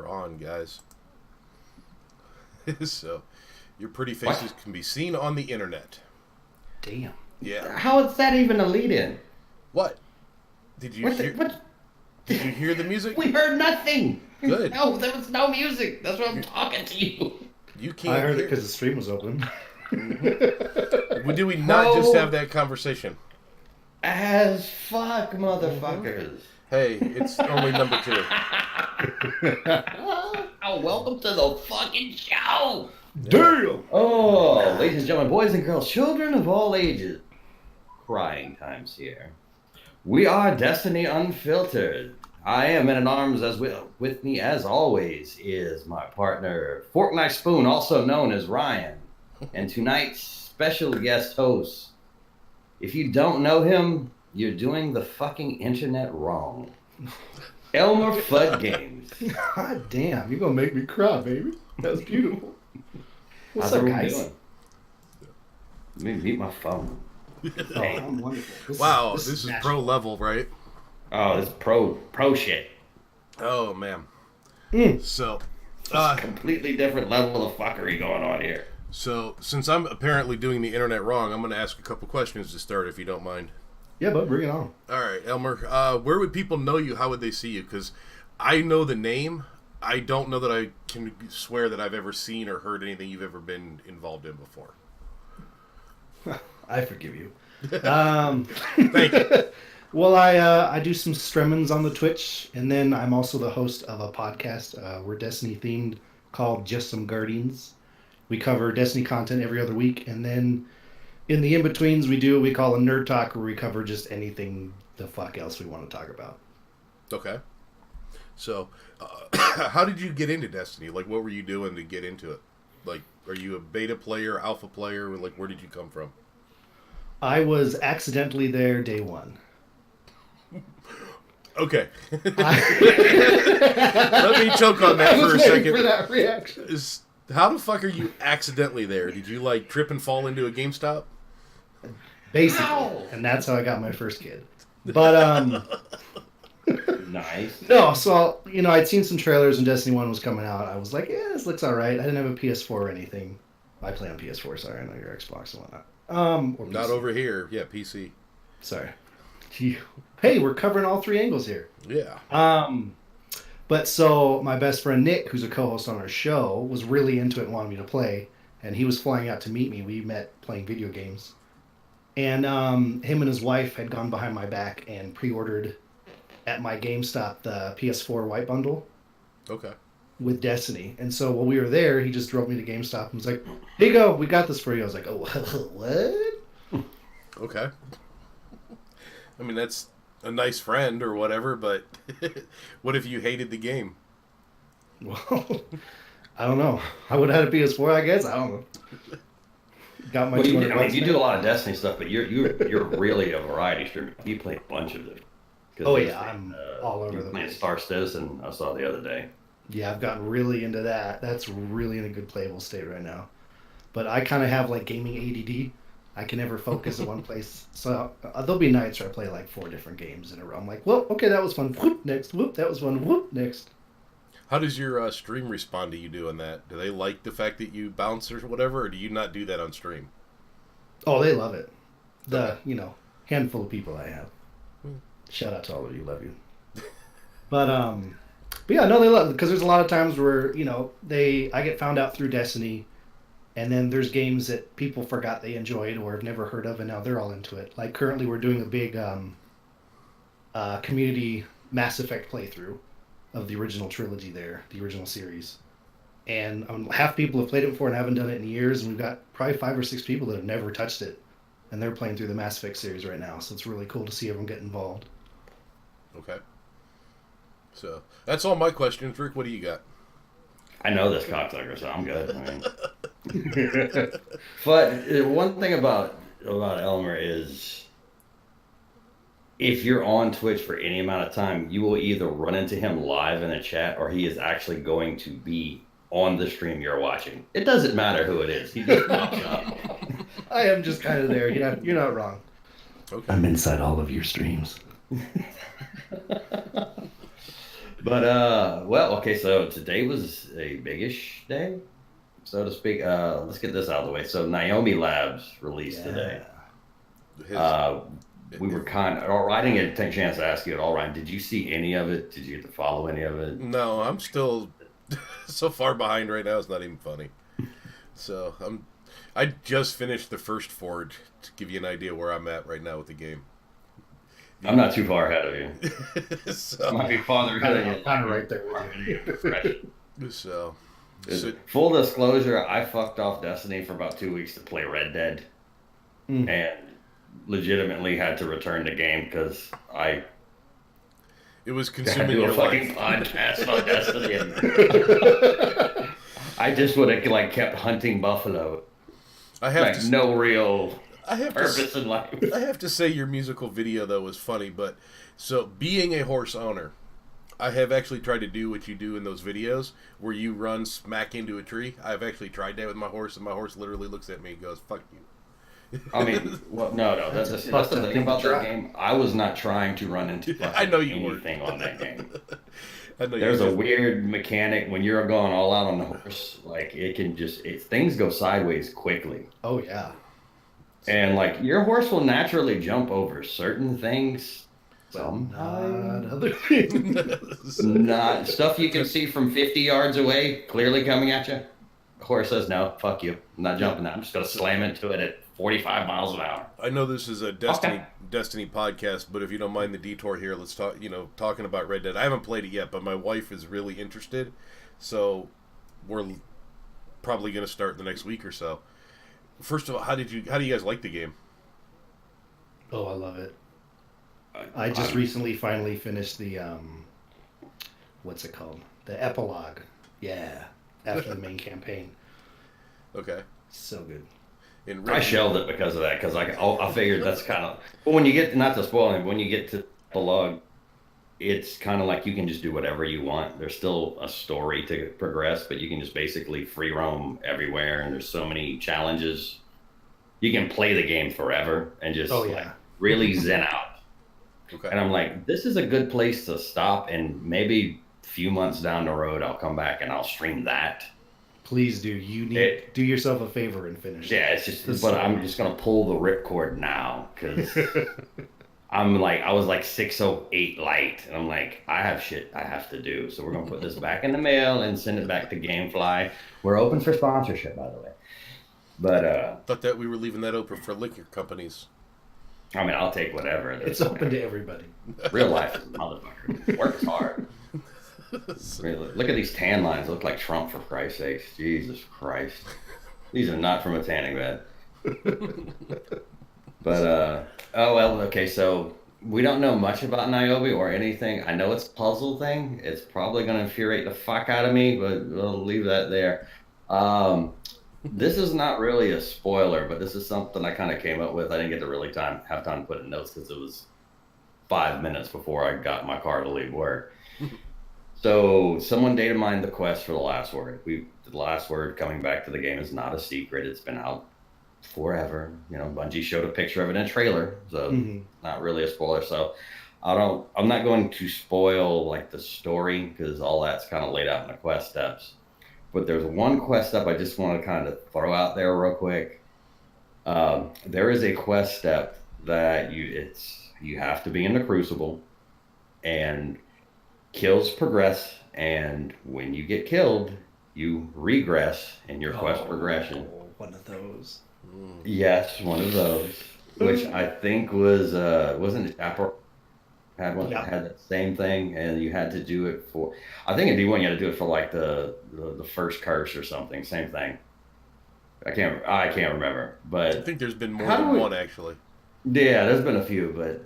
on, guys. So, your pretty faces can be seen on the internet. Damn. Yeah. How is that even a lead-in? What? Did you Did you hear the music? We heard nothing. Good. No, there was no music. That's why I'm talking to you. You can't. I heard it because the stream was open. Mm-hmm. Do we not just have that conversation? As fuck, motherfuckers. Hey, it's only number 2. Oh, welcome to the fucking show. Damn! Oh, ladies and gentlemen, boys and girls, children of all ages. Crying times here. We are Destiny Unfiltered. I am in arms as well. With me, as always, is my partner, Forknifespoon, also known as Ryan. And tonight's special guest host. If you don't know him, you're doing the fucking internet wrong. Elmmerfuddgames. God damn, you're gonna make me cry, baby. That's beautiful. What's How's up, guys? doing? Let me mute my phone. Oh, I'm wonderful. Wow, this is pro level, right? Oh, this is pro shit. Oh, man. So, Completely different level of fuckery going on here. So, since I'm apparently doing the internet wrong, I'm going to ask a couple questions to start, if you don't mind. Yeah, bud, bring it on. All right, Elmer, where would people know you? How would they see you? Because I know the name. I don't know that I can swear that I've ever seen or heard anything you've ever been involved in before. I forgive you. Thank you. Well, I do some streamings on the Twitch, and then I'm also the host of a podcast. We're Destiny themed, called Just Some Guardians. We cover Destiny content every other week, and then in the in-betweens we do what we call a nerd talk, where we cover just anything the fuck else we want to talk about. Okay. So, how did you get into Destiny? Like, what were you doing to get into it? Like, are you a beta player, alpha player? Like, where did you come from? I was accidentally there day one. Okay. Let me choke on that for a second. For that reaction. How the fuck are you accidentally there? Did you, like, trip and fall into a GameStop? Basically. Ow! And that's how I got my first kid. But, Nice. No, so, I'd seen some trailers when Destiny 1 was coming out. I was like, yeah, this looks alright. I didn't have a PS4 or anything. I play on PS4, sorry. I know your Xbox and whatnot. Or Not over here. Yeah, PC. Sorry. Hey, we're covering all three angles here. Yeah. But so my best friend Nick, who's a co-host on our show, was really into it and wanted me to play. And he was flying out to meet me. We met playing video games. And him and his wife had gone behind my back and pre-ordered at my GameStop the PS4 white bundle. Okay. With Destiny. And so while we were there, he just drove me to GameStop and was like, here you go, we got this for you. I was like, oh, what? Okay. I mean, that's a nice friend or whatever, but what if you hated the game? Well, I don't know. I would have had a PS4, I guess. I don't know. Got my you do a lot of Destiny stuff, but you're really a variety streamer. You play a bunch of them. Oh yeah, I'm all over the place. Star Citizen, I saw the other day. Yeah, I've gotten really into that. That's really in a good playable state right now. But I kind of have like gaming ADD. I can never focus in one place. So there'll be nights where I play like 4 different games in a row. I'm like, whoop, okay, that was fun. Whoop, next. Whoop, that was fun. Whoop, next. How does your stream respond to you doing that? Do they like the fact that you bounce or whatever, or do you not do that on stream? Oh, they love it. The, handful of people I have. Shout out to all of you. Love you. But yeah, no, they love it because there's a lot of times where, I get found out through Destiny, and then there's games that people forgot they enjoyed or have never heard of, and now they're all into it. Like currently we're doing a big community Mass Effect playthrough of the original trilogy there, the original series. And half people have played it before and haven't done it in years, and we've got probably 5 or 6 people that have never touched it, and they're playing through the Mass Effect series right now, so it's really cool to see everyone get involved. Okay. So, that's all my questions. Rick, what do you got? I know this cocksucker, so I'm good. But one thing about Elmer is, if you're on Twitch for any amount of time, you will either run into him live in a chat, or he is actually going to be on the stream you're watching. It doesn't matter who it is. He just pops up. I am just kind of there. You're not wrong. Okay. I'm inside all of your streams. But well, okay. So today was a biggish day, so to speak. Let's get this out of the way. So Naomi Labs released today. His, We were or I didn't get a chance to ask you at all, Ryan. Did you see any of it? Did you get to follow any of it? no, I'm still so far behind right now. It's not even funny. So I just finished the first Forge to give you an idea where I'm at right now with the game. I'm not too far ahead of you. So, I might be farther ahead of you. Kind of right there with you. so Full disclosure, I fucked off Destiny for about 2 weeks to play Red Dead, and legitimately had to return the game because it was I consuming do your a fucking life. podcast on Destiny. I just would have like kept hunting buffalo. I have Like no real I have purpose in life. I have to say your musical video though was funny, but so being a horse owner, I have actually tried to do what you do in those videos where you run smack into a tree. I've actually tried that with my horse, and my horse literally looks at me and goes, "Fuck you." I mean, well, no. That's the thing about that game. I was not trying to run into I know you anything on that game. I know There's a just, weird mechanic when you're going all out on the horse. Like it can things go sideways quickly. Oh yeah. And like your horse will naturally jump over certain things. Not other things. Not stuff you can see from 50 yards away, clearly coming at you. The horse says, "No, fuck you. I'm not jumping that. I'm just gonna slam into it at 45 miles an hour." I know this is a Destiny podcast, but if you don't mind the detour here, let's talk. Talking about Red Dead. I haven't played it yet, but my wife is really interested, so we're probably going to start the next week or so. First of all, how do you guys like the game? Oh, I love it. I just recently finally finished the what's it called? The epilogue. Yeah, after the main campaign. Okay. So good. I shelved it because of that, because I figured that's kind of... Well, when you get, not to spoil it, but when you get to the epilogue, it's kind of like you can just do whatever you want. There's still a story to progress, but you can just basically free roam everywhere, and there's so many challenges. You can play the game forever and just really zen out. Okay. And I'm like, this is a good place to stop, and maybe a few months down the road, I'll come back and I'll stream that. Please do. You need do yourself a favor and finish. Yeah, it's just, but I'm just gonna pull the ripcord now because I was like 608 light, and I'm like, I have shit I have to do, so we're gonna put this back in the mail and send it back to GameFly. We're open for sponsorship, by the way. But thought that we were leaving that open for liquor companies. I mean, I'll take whatever. It's open to everybody. Real life is a motherfucker. Work is hard. Really, look at these tan lines. They look like Trump, for Christ's sakes. Jesus Christ. These are not from a tanning bed. But, oh, well, okay, so we don't know much about Niobe or anything. I know it's a puzzle thing. It's probably going to infuriate the fuck out of me, but we'll leave that there. This is not really a spoiler, but this is something I kind of came up with. I didn't get to really have time to put in notes because it was 5 minutes before I got in my car to leave work. So someone data mined the quest for the last word. The last word coming back to the game is not a secret. It's been out forever. Bungie showed a picture of it in a trailer, so not really a spoiler. So I'm not going to spoil like the story because all that's kind of laid out in the quest steps. But there's one quest step I just want to kind of throw out there real quick. There is a quest step that you have to be in the Crucible, and kills progress, and when you get killed, you regress in your quest progression. One of those. Yes, one of those. Which I think was wasn't it Chapel had one that had that same thing, and you had to do it for, I think in D1 you had to do it for like the first curse or something. Same thing. I can't remember, but I think there's been more than one actually. Yeah, there's been a few, but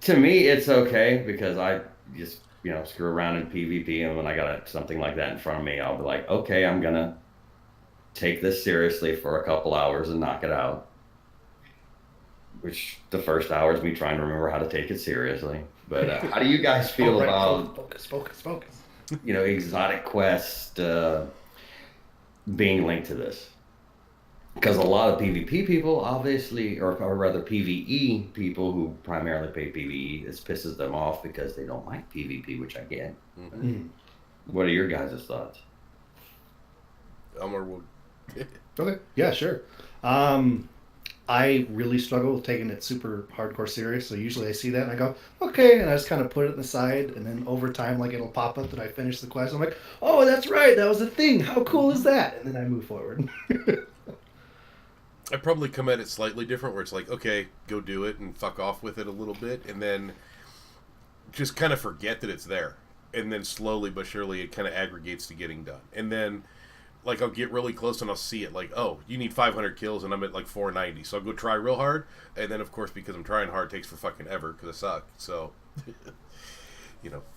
to me it's okay because I just screw around in PvP, and when I got something like that in front of me, I'll be like, okay, I'm gonna take this seriously for a couple hours and knock it out. Which the first hour is me trying to remember how to take it seriously. But how do you guys feel about focus? Exotic quest being linked to this? Because a lot of PvP people, obviously, or rather PvE people who primarily play PvE, this pisses them off because they don't like PvP, which I get. Mm. What are your guys' thoughts? Elmer will. Okay. Yeah, sure. I really struggle with taking it super hardcore serious. So usually I see that and I go, okay, and I just kind of put it in the side, and then over time, like it'll pop up that I finished the quest. I'm like, oh, that's right, that was a thing. How cool is that? And then I move forward. I probably come at it slightly different, where it's like, okay, go do it and fuck off with it a little bit, and then just kind of forget that it's there, and then slowly but surely it kind of aggregates to getting done, and then like I'll get really close and I'll see it like, oh, you need 500 kills and I'm at like 490, so I'll go try real hard, and then of course because I'm trying hard it takes for fucking ever because I suck. So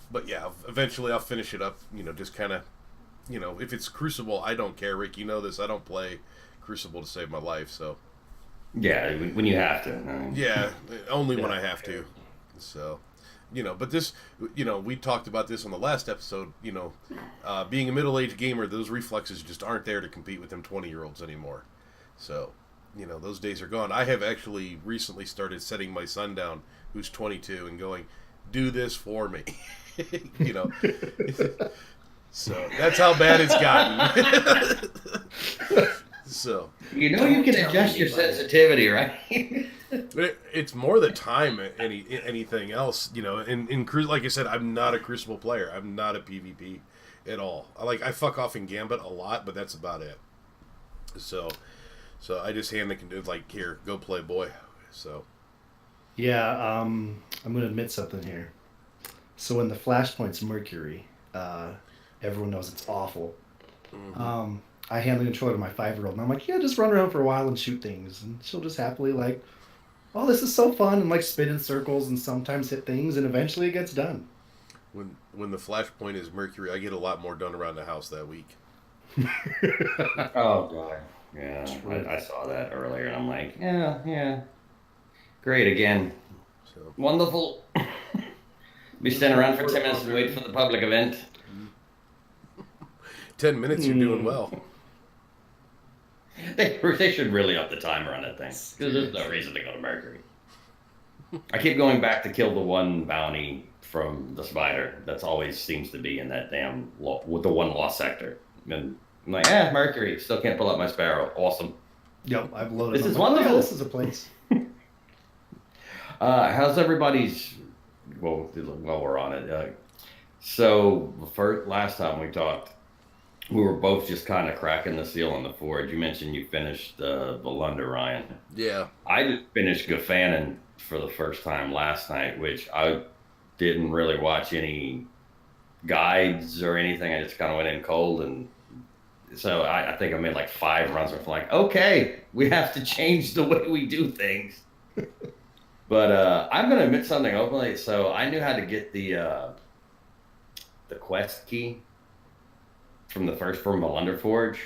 but yeah, eventually I'll finish it up. Just kind of, if it's Crucible, I don't care, Rick. You know this. I don't play Crucible to save my life. So Yeah, when you have to. yeah, only when I have to. So. But this, we talked about this on the last episode, being a middle-aged gamer, those reflexes just aren't there to compete with them 20-year-olds anymore. So, those days are gone. I have actually recently started setting my son down, who's 22, and going, do this for me. So, that's how bad it's gotten. So. You can adjust your sensitivity, right? It's more the time anything else, in like I said, I'm not a Crucible player. I'm not a PvP at all. I fuck off in Gambit a lot, but that's about it. So I just hand the like, here, go play, boy. So Yeah, I'm going to admit something here. So when the Flashpoint's Mercury, everyone knows it's awful. Mm-hmm. I hand the controller to my 5-year-old, and I'm like, yeah, just run around for a while and shoot things. And she'll just happily like, oh, this is so fun, and like spin in circles and sometimes hit things, and eventually it gets done. When the Flashpoint is Mercury, I get a lot more done around the house that week. Oh, God. Yeah, I saw that earlier, and I'm like, yeah. Great again. So. Wonderful. Be standing around for 10 minutes and wait for the public event. 10 minutes, you're doing well. They should really up the timer on that thing, because there's no reason to go to Mercury. I keep going back to kill the one bounty from the spider that's always seems to be in that damn with the one lost sector. And I'm like, Mercury, still can't pull up my sparrow. Awesome. Yep, I've loaded. This is wonderful. This is a place. How's everybody's? Well, while we're on it, so last time we talked, we were both just kind of cracking the seal on the forge. You mentioned you finished Volunder, Ryan. Yeah. I just finished Gafanin for the first time last night, which I didn't really watch any guides or anything. I just kind of went in cold, and so I think I made like 5 runs with like, okay, we have to change the way we do things. But I'm going to admit something openly. So I knew how to get the quest key from Volunder Forge,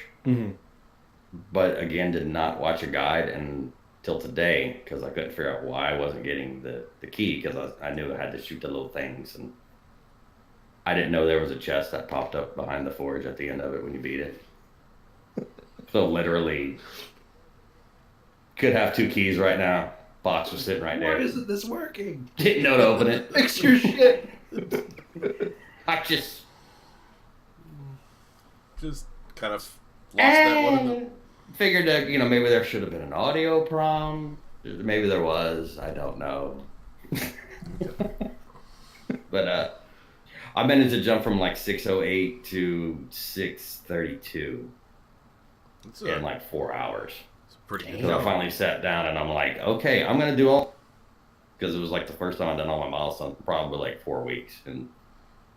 but again, did not watch a guide until today because I couldn't figure out why I wasn't getting the key, because I knew I had to shoot the little things, and I didn't know there was a chest that popped up behind the forge at the end of it when you beat it. So literally could have 2 keys right now. Box was sitting right there. Why isn't this working? Didn't know to open it. Fix your shit. I just kind of lost that one in the... Figured that, maybe there should have been an audio prompt. Maybe there was. I don't know. But I managed to jump from like 608 to 632 in like 4 hours. It's pretty good. So I finally sat down and I'm like, okay, I'm going to do all... Because it was like the first time I've done all my milestones, probably like 4 weeks. And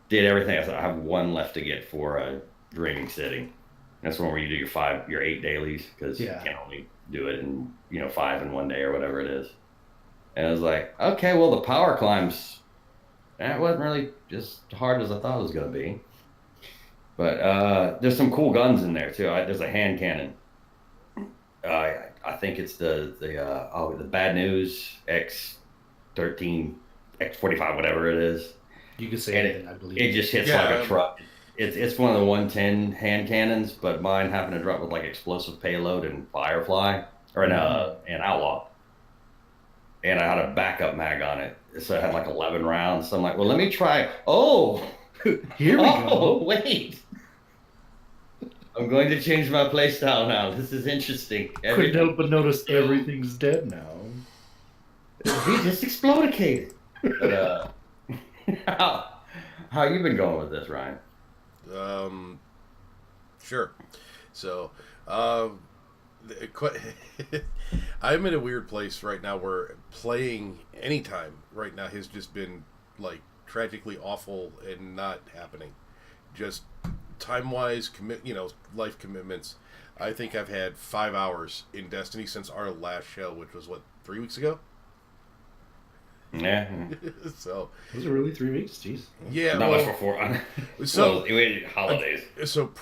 did everything. I have 1 left to get for Dreaming City. That's one where you do your 8 dailies, because you can only do it in 5 in 1 day or whatever it is. And I was like, okay, well the power climbs, that wasn't really just hard as I thought it was gonna be. But there's some cool guns in there too. There's a hand cannon. I think it's the Bad News X13, X45, whatever it is. You can say anything, I believe. It just hits like a truck. It's one of the 110 hand cannons, but mine happened to drop with like explosive payload and Firefly or an Outlaw, and I had a backup mag on it, so it had like 11 rounds. So I'm like, well, let me try. Oh, Here we go. oh, wait. I'm going to change my playstyle now. This is interesting. Couldn't help but notice everything's dead now. He just explodicated. But, how you been going with this, Ryan? Sure. So, I'm in a weird place right now where playing anytime right now has just been like tragically awful and not happening. Just time-wise, life commitments. I think I've had 5 hours in Destiny since our last show, which was, 3 weeks ago? Yeah. So. Was it really 3 weeks? Jeez. Yeah. Not much before. So, we waited holidays. So,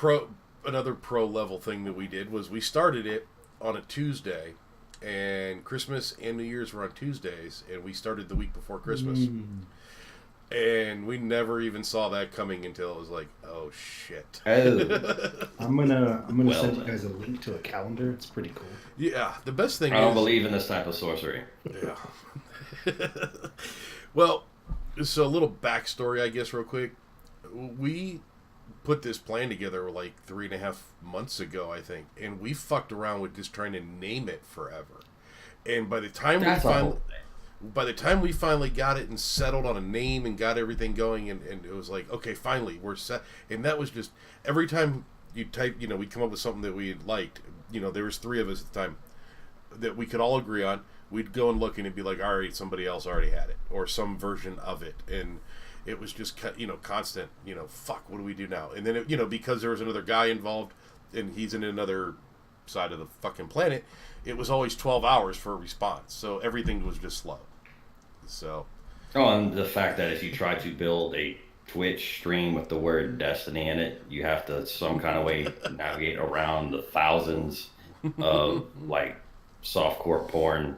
another pro level thing that we did was we started it on a Tuesday, and Christmas and New Year's were on Tuesdays, and we started the week before Christmas. And we never even saw that coming until it was like, oh shit. Oh. I'm gonna send you guys a link to a calendar. It's pretty cool. Yeah, the best thing I don't believe in this type of sorcery. Yeah. Well, so a little backstory, I guess, real quick. We put this plan together like 3.5 months ago, I think, and we fucked around with just trying to name it forever. And by the time we finally got it and settled on a name and got everything going, and it was like, okay, finally we're set. And that was just every time you type, we'd come up with something that we liked. There was 3 of us at the time that we could all agree on. We'd go and look and it'd be like, all right, somebody else already had it or some version of it, and it was just constant. Fuck, what do we do now? And then because there was another guy involved and he's in another side of the fucking planet, it was always 12 hours for a response. So everything was just slow. So. Oh, and the fact that if you try to build a Twitch stream with the word Destiny in it, you have to some kind of way navigate around the thousands of like softcore porn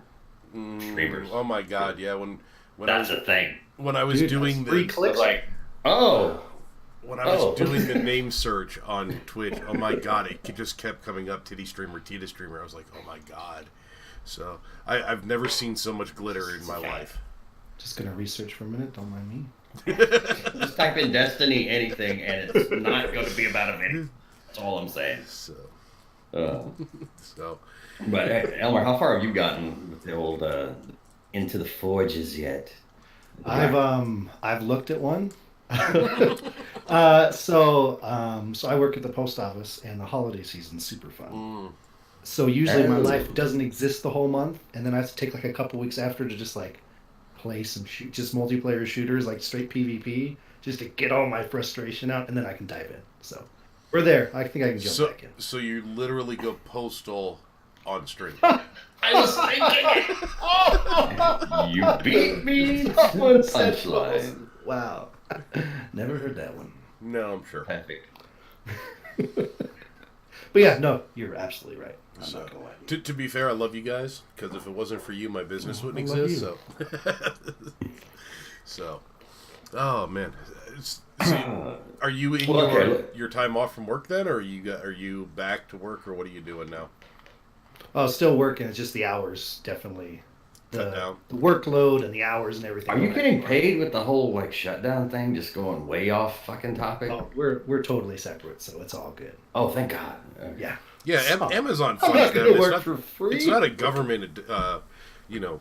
streamers. Oh my god, yeah. When that's a thing. When I was doing the clicks, like, when I was doing the name search on Twitch, oh my god, it just kept coming up, titty streamer, tita streamer. I was like, oh my god. So I've never seen so much glitter in my life. Just gonna research for a minute. Don't mind me. Just type in Destiny anything, and it's not going to be about a minute. That's all I'm saying. So. But hey, Elmer, how far have you gotten with the old Into the Forges yet? I've looked at one. So I work at the post office, and the holiday season's super fun. So usually my life doesn't exist the whole month, and then I have to take like a couple weeks after to just like play some just multiplayer shooters, like straight PvP, just to get all my frustration out, and then I can dive in. So we're there. I think I can jump back in. So you literally go postal on stream. I was thinking it. You beat me. Someone said postal. Wow. Never heard that one. No, I'm sure. Perfect. But yeah, no, you're absolutely right. I'm not gonna lie. To be fair, I love you guys, because if it wasn't for you, my business wouldn't exist. So, so, oh man, so are you in your time off from work then, or are you back to work, or what are you doing now? Oh, still working. It's just the hours definitely. Cut down. The workload and the hours and everything. Are you getting paid with the whole like shutdown thing? Just going way off fucking topic. Oh, we're totally separate, so it's all good. Oh, thank God. Yeah. Yeah, Amazon I'm funds not them. gonna work for free. It's not a government,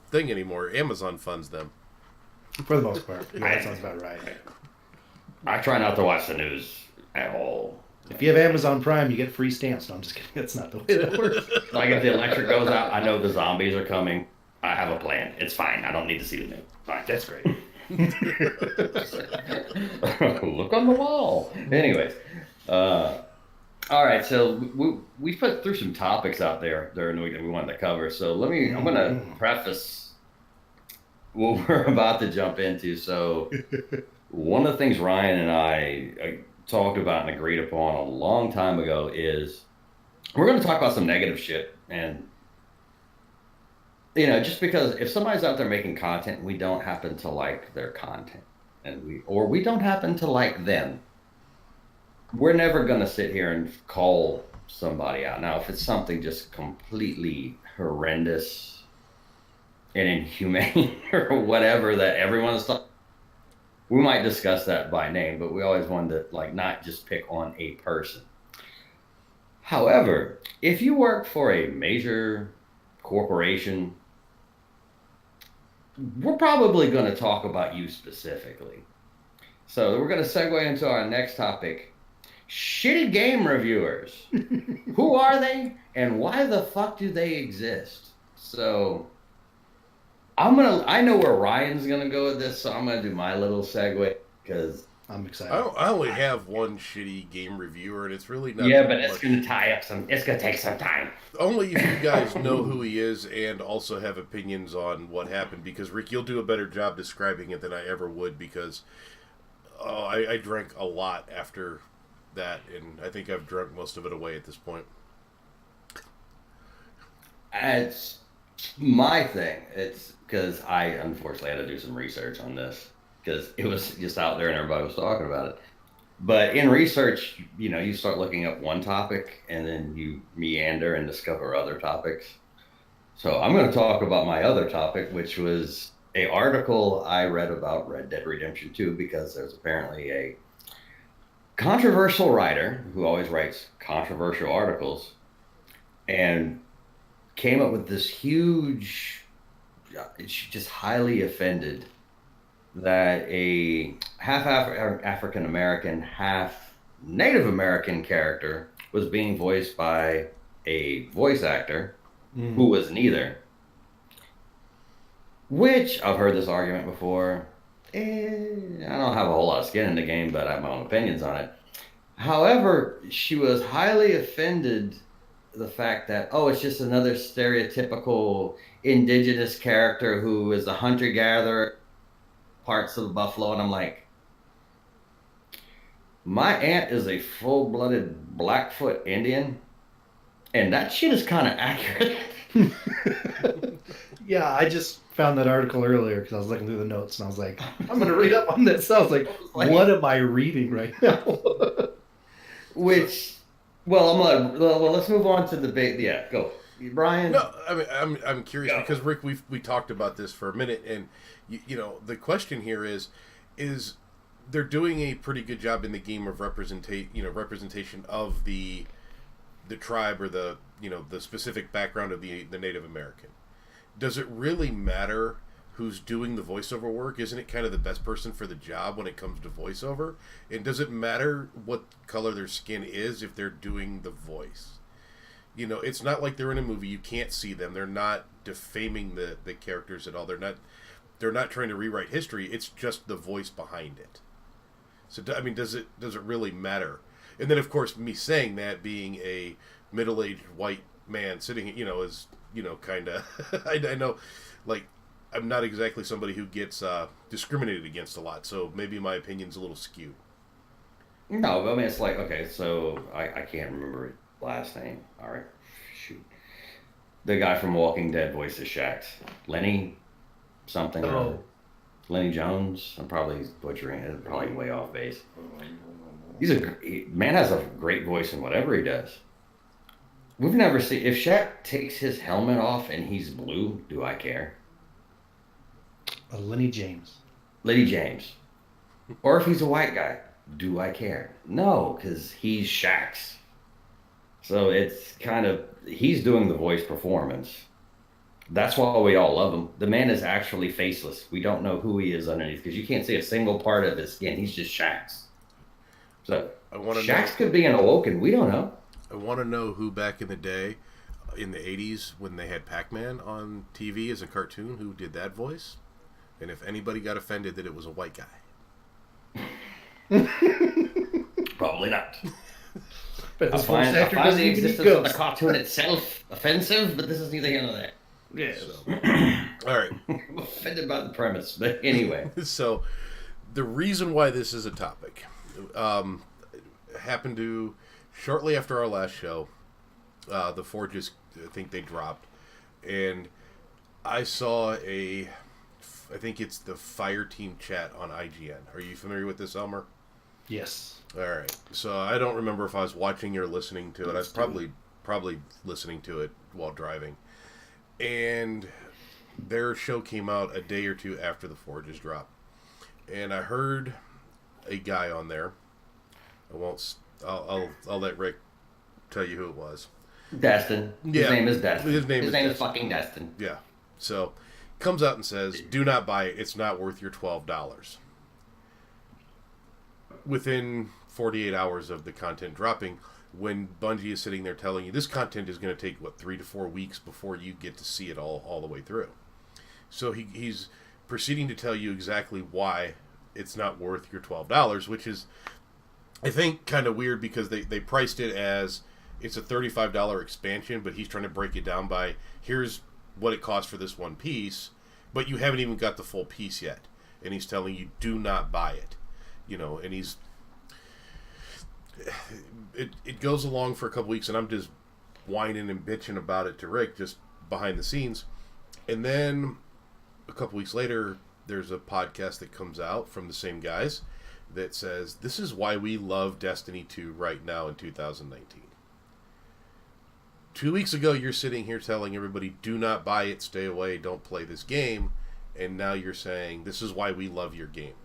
thing anymore. Amazon funds them. For the most part. Yeah, that sounds about right. I try not to watch the news at all. If you have Amazon Prime, you get free stamps. No, I'm just kidding. That's not the way that works. Like if the electric goes out, I know the zombies are coming. I have a plan. It's fine. I don't need to see the news. Fine. That's great. Look on the wall. Anyways, all right. So we put through some topics out there during the week that we wanted to cover. So I'm going to preface what we're about to jump into. So one of the things Ryan and I talked about and agreed upon a long time ago is we're going to talk about some negative shit. And just because if somebody's out there making content, we don't happen to like their content, and we don't happen to like them, we're never going to sit here and call somebody out. Now, if it's something just completely horrendous and inhumane or whatever that everyone's talking, we might discuss that by name, but we always wanted to like not just pick on a person. However, if you work for a major corporation, we're probably going to talk about you specifically. So we're going to segue into our next topic. Shitty game reviewers. Who are they and why the fuck do they exist? So I know where Ryan's going to go with this, so I'm going to do my little segue because I'm excited. I only have one shitty game reviewer, and it's really not. Yeah, but it's going to tie up some. It's going to take some time. Only if you guys know who he is and also have opinions on what happened. Because Rick, you'll do a better job describing it than I ever would. Because I drank a lot after that, and I think I've drunk most of it away at this point. It's my thing. It's because I unfortunately had to do some research on this because it was just out there and everybody was talking about it. But in research, you start looking up one topic and then you meander and discover other topics. So I'm going to talk about my other topic, which was an article I read about Red Dead Redemption 2 because there's apparently a controversial writer who always writes controversial articles and came up with this huge, just highly offended that a half African American, half Native American character was being voiced by a voice actor who was neither. Which I've heard this argument before. I don't have a whole lot of skin in the game, but I have my own opinions on it. However, she was highly offended the fact that, it's just another stereotypical indigenous character who is a hunter-gatherer, parts of the buffalo, and I'm like, my aunt is a full-blooded Blackfoot Indian, and that shit is kind of accurate. Yeah, I just found that article earlier because I was looking through the notes, and I was like, I'm going to read up on this. So I was like, what am I reading right now? Which, let's move on to the debate. Yeah, go. Brian? No, I mean, I'm curious because Rick, we talked about this for a minute, and the question here is they're doing a pretty good job in the game of representation of the tribe or the specific background of the Native American. Does it really matter who's doing the voiceover work? Isn't it kind of the best person for the job when it comes to voiceover? And does it matter what color their skin is if they're doing the voice? It's not like they're in a movie. You can't see them. They're not defaming the characters at all. They're not trying to rewrite history. It's just the voice behind it. So, I mean, does it really matter? And then, of course, me saying that, being a middle-aged white man sitting, is, kind of, I know, like, I'm not exactly somebody who gets discriminated against a lot, so maybe my opinion's a little skewed. No, I mean, it's like, okay, so I can't remember his last name. All right, shoot. The guy from Walking Dead voices Shax. Lenny something. Oh. Lenny Jones. I'm probably butchering it. Probably way off base. Man has a great voice in whatever he does. We've never seen, if Shaq takes his helmet off and he's blue, do I care? Lenny James. Lenny James. Or if he's a white guy, do I care? No, because he's Shaq's. So it's kind of, he's doing the voice performance. That's why we all love him. The man is actually faceless. We don't know who he is underneath because you can't see a single part of his skin. He's just Shaq's. So Shaq's could be an Awoken. We don't know. I want to know who back in the day, in the 80s, when they had Pac-Man on TV as a cartoon, who did that voice. And if anybody got offended that it was a white guy. Probably not. But I find the existence of the cartoon itself offensive, but this is neither here nor there. Yeah. So, all right. I'm offended by the premise, but anyway. So, the reason why this is a topic happened to, shortly after our last show, the Forges, I think they dropped, and I saw I think it's the Fire Team chat on IGN. Are you familiar with this, Elmer? Yes. All right. So I don't remember if I was watching or listening to it. I was probably listening to it while driving. And their show came out a day or two after the Forges drop. And I heard a guy on there. I won't. I'll let Rick tell you who it was. Destin. His name is Destin. His name is fucking Destin. Yeah. So comes out and says, "Do not buy it. It's not worth your $12." Within 48 hours of the content dropping, when Bungie is sitting there telling you this content is going to take 3 to 4 weeks before you get to see it all the way through. So he's proceeding to tell you exactly why it's not worth your $12, which is, I think, kind of weird because they priced it as it's a $35 expansion, but he's trying to break it down by here's what it costs for this one piece, but you haven't even got the full piece yet, and he's telling you do not buy it, and it goes along for a couple weeks, and I'm just whining and bitching about it to Rick just behind the scenes, and then a couple weeks later there's a podcast that comes out from the same guys that says this is why we love Destiny 2 right now in 2019. 2 weeks ago you're sitting here telling everybody do not buy it, stay away, don't play this game, and now you're saying this is why we love your game.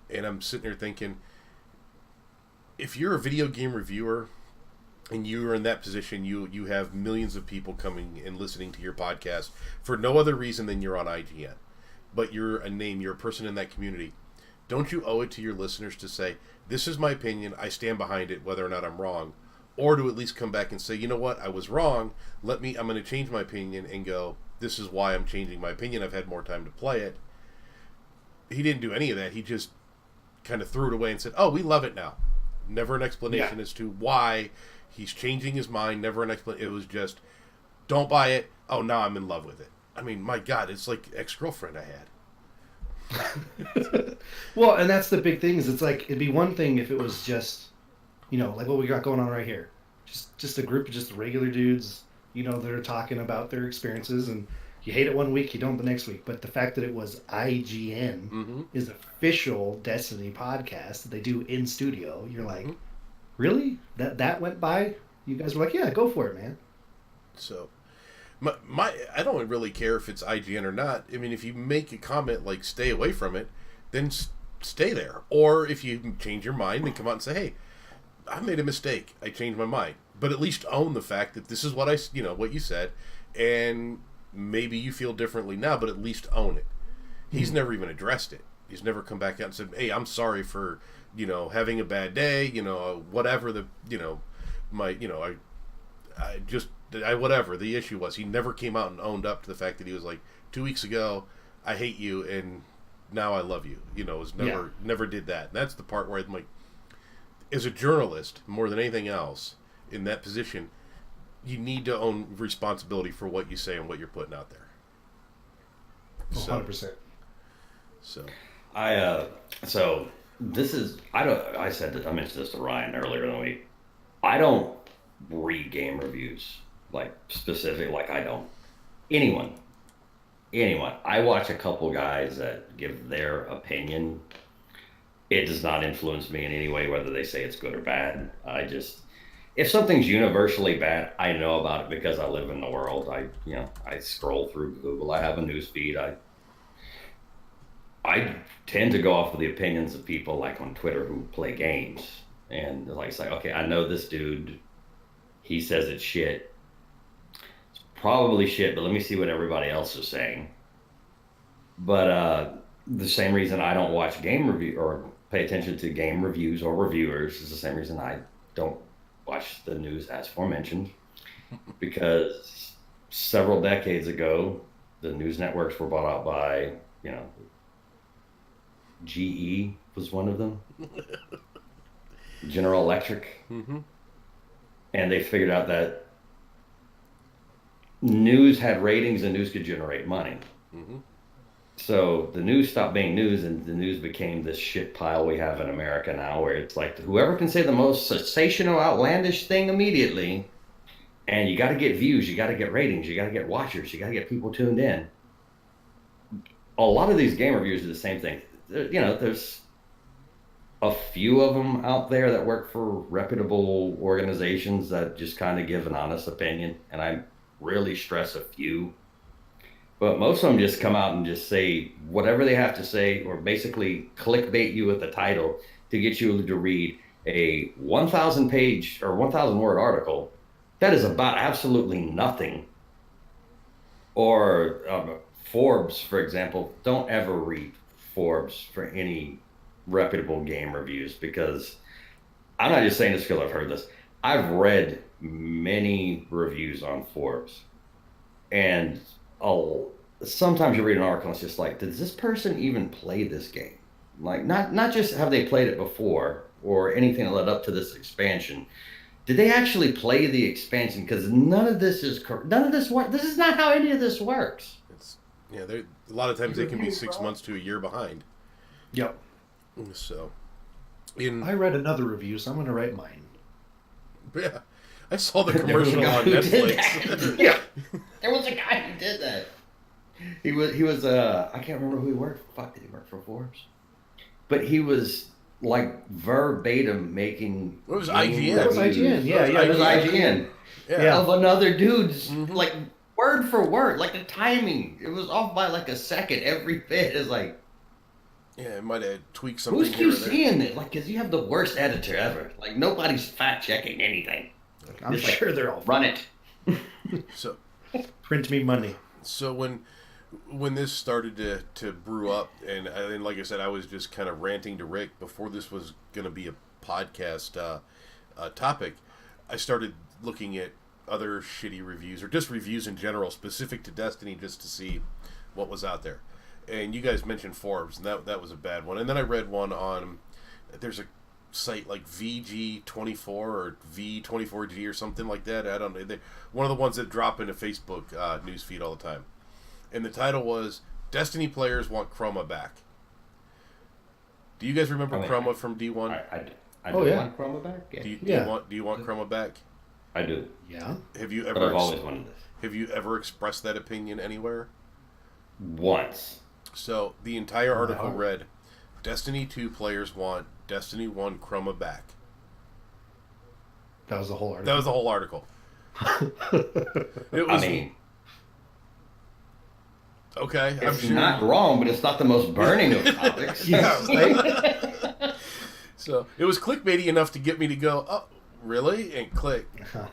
And I'm sitting there thinking, if you're a video game reviewer and you are in that position, you have millions of people coming and listening to your podcast for no other reason than you're on IGN, but you're a name, you're a person in that community, don't you owe it to your listeners to say, this is my opinion, I stand behind it whether or not I'm wrong, or to at least come back and say, you know what, I was wrong, I'm going to change my opinion and go, this is why I'm changing my opinion, I've had more time to play it. He didn't do any of that, he just kind of threw it away and said, oh, we love it now. Never an explanation as to why he's changing his mind, never an explanation. It was just, don't buy it, oh, now I'm in love with it. I mean, my God, it's like ex-girlfriend I had. Well, and that's the big thing is it's like, it'd be one thing if it was just, like what we got going on right here. Just a group of just regular dudes, that are talking about their experiences, and you hate it one week, you don't the next week. But the fact that it was IGN is official Destiny podcast that they do in studio, you're like, really? That went by? You guys were like, yeah, go for it, man. So, I don't really care if it's IGN or not. I mean, if you make a comment like stay away from it, then stay there. Or if you change your mind, then come out and say, hey, I made a mistake. I changed my mind. But at least own the fact that this is what what you said, and maybe you feel differently now, but at least own it. He's never even addressed it. He's never come back out and said, hey, I'm sorry for, having a bad day, whatever the, whatever the issue was. He never came out and owned up to the fact that he was like, 2 weeks ago, I hate you, and now I love you. Never did that. And that's the part where I'm like, as a journalist, more than anything else, in that position, you need to own responsibility for what you say and what you're putting out there. 100%. So this is, I mentioned this to Ryan earlier in the week. I don't read game reviews, I don't. Anyone. I watch a couple guys that give their opinion. It does not influence me in any way, whether they say it's good or bad. If something's universally bad, I know about it because I live in the world. I scroll through Google. I have a news feed. I tend to go off of the opinions of people like on Twitter who play games. And it's like, okay, I know this dude. He says it's shit. It's probably shit, but let me see what everybody else is saying. But the same reason I don't watch game review or pay attention to game reviews or reviewers is the same reason I don't watch the news as aforementioned, because several decades ago, the news networks were bought out by, GE was one of them, General Electric, and they figured out that news had ratings and news could generate money. So the news stopped being news, and the news became this shit pile we have in America now, where it's like whoever can say the most sensational, outlandish thing immediately, and you got to get views, you got to get ratings, you got to get watchers, you got to get people tuned in. A lot of these game reviews are the same thing. There's a few of them out there that work for reputable organizations that just kind of give an honest opinion, and I really stress a few. But most of them just come out and just say whatever they have to say, or basically clickbait you with the title to get you to read a 1,000 page or 1,000 word article that is about absolutely nothing. Or Forbes, for example, don't ever read Forbes for any reputable game reviews, because I'm not just saying this because I've heard this. I've read many reviews on Forbes, and sometimes you read an article and it's just like, does this person even play this game? Like, not just have they played it before or anything that led up to this expansion. Did they actually play the expansion? Because none of this works. This is not how any of this works. A lot of times they can be 6 months to a year behind. Yep. So, I read another review, so I'm going to write mine. Yeah, I saw the commercial on Netflix. Yeah, there was a guy who did that. He was I can't remember who he worked. Fuck, did he work for Forbes? But he was like verbatim making. It was IGN. It was IGN. Yeah, it was IGN. Yeah. Of another dude's like word for word, like the timing. It was off by like a second every bit. It's like. Yeah, it might have tweaked something. Who's QCing it? Like, because you have the worst editor ever. Like, nobody's fact checking anything. I'm sure they're all run it. So, print me money. So when this started to brew up, and like I said, I was just kind of ranting to Rick before this was going to be a podcast topic. I started looking at other shitty reviews, or just reviews in general, specific to Destiny, just to see what was out there. And you guys mentioned Forbes, and that was a bad one. And then I read one on, there's a site like VG24 or V24G or something like that. I don't know. One of the ones that drop into Facebook newsfeed all the time. And the title was, Destiny players want Chroma back. Do you guys remember Chroma from D1? I do want Chroma back. Yeah. Do you want Chroma back? I do. Yeah. Have you ever? But I've always wanted this. Have you ever expressed that opinion anywhere? Once. So the entire article read, Destiny 2 players want Destiny 1 Chroma back. That was the whole article. That was the whole article. It was, okay. It's not wrong, but it's not the most burning of topics. Yeah, right? So it was clickbaity enough to get me to go, oh, really? And click.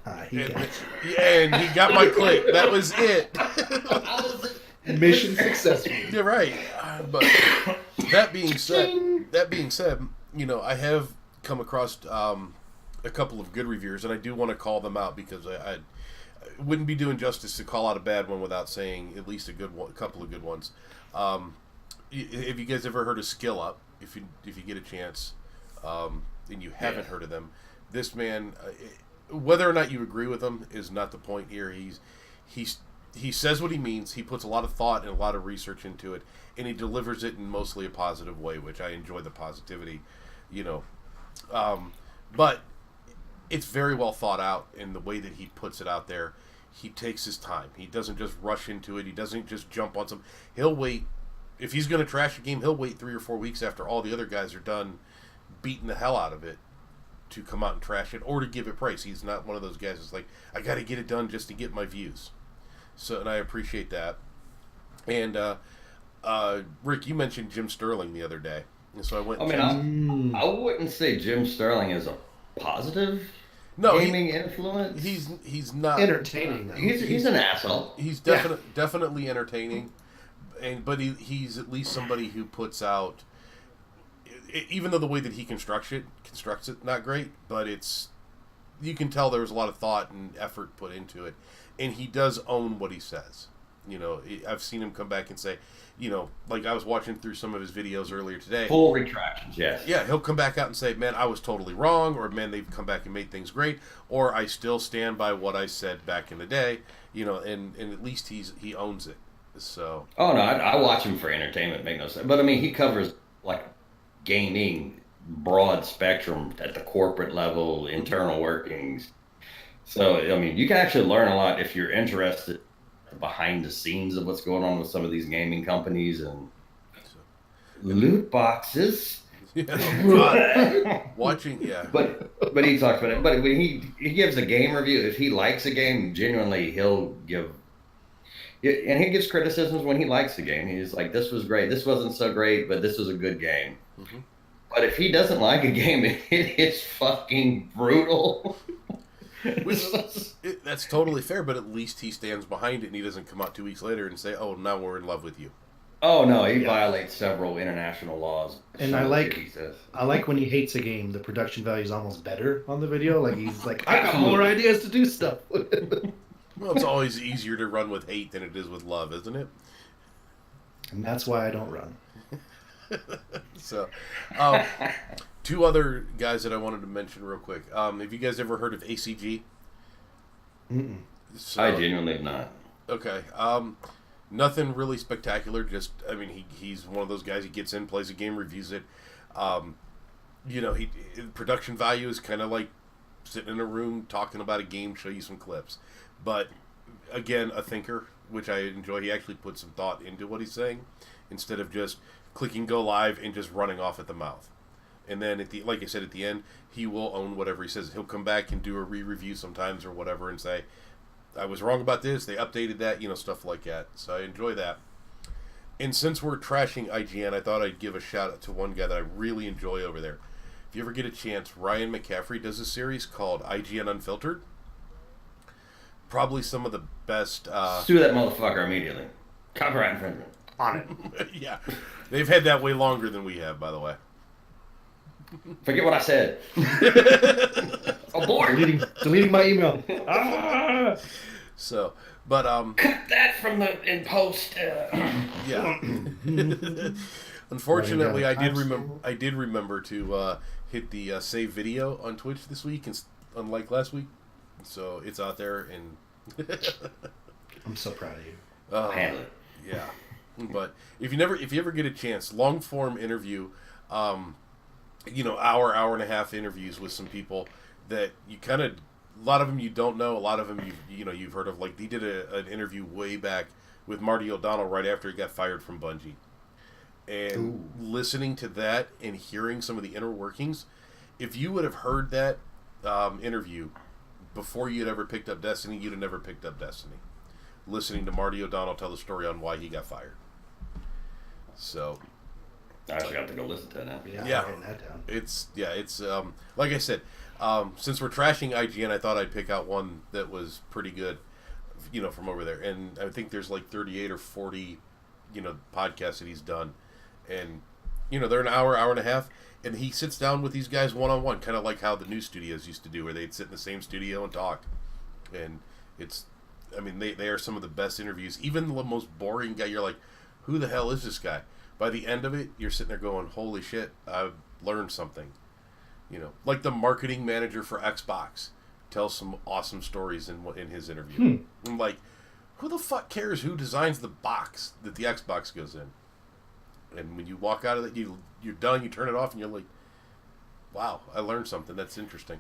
And he got my click. That was it. Mission successful. You're right. But that being said, you know, I have come across a couple of good reviewers, and I do want to call them out, because I wouldn't be doing justice to call out a bad one without saying at least a couple of good ones. Have you guys ever heard of Skill Up? If you get a chance, and you haven't heard of them, this man, whether or not you agree with him is not the point here. He says what he means. He puts a lot of thought and a lot of research into it, and he delivers it in mostly a positive way, which I enjoy the positivity, you know. But it's very well thought out in the way that he puts it out there. He takes his time. He doesn't just rush into it. He doesn't just jump on some. He'll wait. If he's going to trash a game, he'll wait 3 or 4 weeks after all the other guys are done beating the hell out of it to come out and trash it, or to give it praise. He's not one of those guys that's like, I got to get it done just to get my views. So, and I appreciate that. And Rick, you mentioned Jim Sterling the other day, and so I went. I wouldn't say Jim Sterling is a positive gaming influence. He's not entertaining. He's an asshole. He's definitely entertaining, but he's at least somebody who puts out. Even though the way that he constructs it not great, but you can tell there was a lot of thought and effort put into it. And he does own what he says. You know, I've seen him come back and say, you know, like I was watching through some of his videos earlier today. Full retractions, yes. Yeah, he'll come back out and say, man, I was totally wrong, or man, they've come back and made things great, or I still stand by what I said back in the day, you know, and at least he owns it. So. Oh, no, I watch him for entertainment, make no sense. But, I mean, he covers, like, gaming, broad spectrum at the corporate level, internal workings. So, I mean, you can actually learn a lot if you're interested behind the scenes of what's going on with some of these gaming companies and loot boxes. Watching, yeah. But he talks about it. But when he gives a game review, if he likes a game, genuinely, he'll give. And he gives criticisms when he likes the game. He's like, "This was great. This wasn't so great, but this was a good game." Mm-hmm. But if he doesn't like a game, it is fucking brutal. That's totally fair, but at least he stands behind it and he doesn't come out 2 weeks later and say, "Oh, now we're in love with you." Oh no, he violates several international laws. And I like when he hates a game, the production value is almost better on the video. Like he's like, I got more ideas to do stuff. Well, it's always easier to run with hate than it is with love, isn't it? And that's why I don't run. So, two other guys that I wanted to mention real quick. Have you guys ever heard of ACG? Mm-mm. I genuinely have not. Okay. Nothing really spectacular. Just, I mean, he's one of those guys. He gets in, plays a game, reviews it. Production value is kind of like sitting in a room talking about a game, show you some clips. But again, a thinker, which I enjoy. He actually put some thought into what he's saying instead of just clicking go live and just running off at the mouth. And then like I said, at the end, he will own whatever he says. He'll come back and do a re-review sometimes or whatever and say, I was wrong about this, they updated that, stuff like that. So I enjoy that. And since we're trashing IGN, I thought I'd give a shout out to one guy that I really enjoy over there. If you ever get a chance, Ryan McCaffrey does a series called IGN Unfiltered. Probably some of the best... Sue that motherfucker immediately. Copyright infringement. On it. Yeah. They've had that way longer than we have, by the way. Forget what I said. Abort. Deleting my email. So, but cut that from in post. Yeah. Unfortunately, I did remember to hit the save video on Twitch this week, unlike last week. So it's out there, and I'm so proud of you. Handle it. Yeah. But if you ever get a chance, long form interview, hour and a half interviews with some people that you kind of, a lot of them you don't know, a lot of them you've heard of. Like they did an interview way back with Marty O'Donnell right after he got fired from Bungie, and listening to that and hearing some of the inner workings, if you would have heard that interview before you'd ever picked up Destiny, you'd have never picked up Destiny. Listening to Marty O'Donnell tell the story on why he got fired. So I actually have to go listen to it now. Yeah. I'm writing that down. It's like I said, since we're trashing IGN, I thought I'd pick out one that was pretty good, from over there. And I think there's like 38 or 40, podcasts that he's done. And, they're an hour and a half. And he sits down with these guys one-on-one, kind of like how the news studios used to do, where they'd sit in the same studio and talk. And they are some of the best interviews. Even the most boring guy, you're like, who the hell is this guy? By the end of it, you're sitting there going, holy shit, I've learned something. Like the marketing manager for Xbox tells some awesome stories in his interview. I'm like, who the fuck cares who designs the box that the Xbox goes in? And when you walk out of it, you're done, you turn it off, and you're like, wow, I learned something. That's interesting.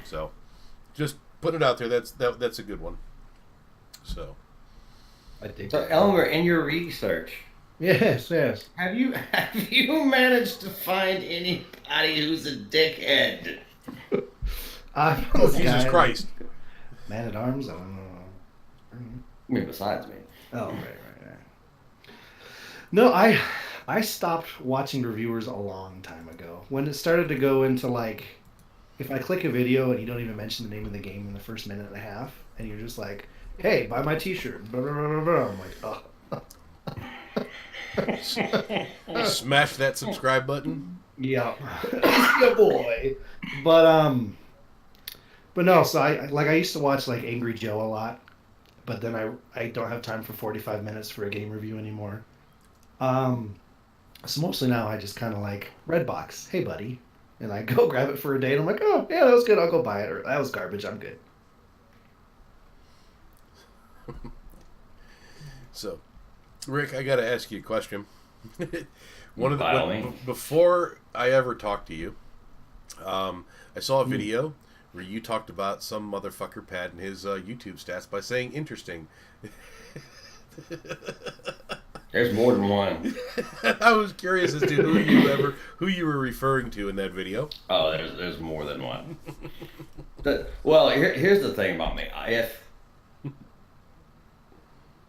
So, just put it out there. That's a good one. So, I think. So, Elmer, in your research, yes, have you managed to find anybody who's a dickhead? Jesus Christ, Man at Arms. I don't know. I mean, besides me. Oh, right. No, I stopped watching reviewers a long time ago. When it started to go into like, if I click a video and you don't even mention the name of the game in the first minute and a half, and you're just like, hey, buy my t-shirt, blah, blah, blah, blah. I'm like, oh. Smash that subscribe button. Yeah. Good boy. But no, so I used to watch like Angry Joe a lot, but then I don't have time for 45 minutes for a game review anymore. So mostly now I just kind of like Redbox, hey buddy, and I go grab it for a day and I'm like, oh yeah, that was good, I'll go buy it, or that was garbage, I'm good. So, Rick, I got to ask you a question. Before I ever talked to you, I saw a video where you talked about some motherfucker padding his YouTube stats by saying interesting. There's more than one. I was curious as to who you were referring to in that video. Oh, there's more than one. Well, here's the thing about me. If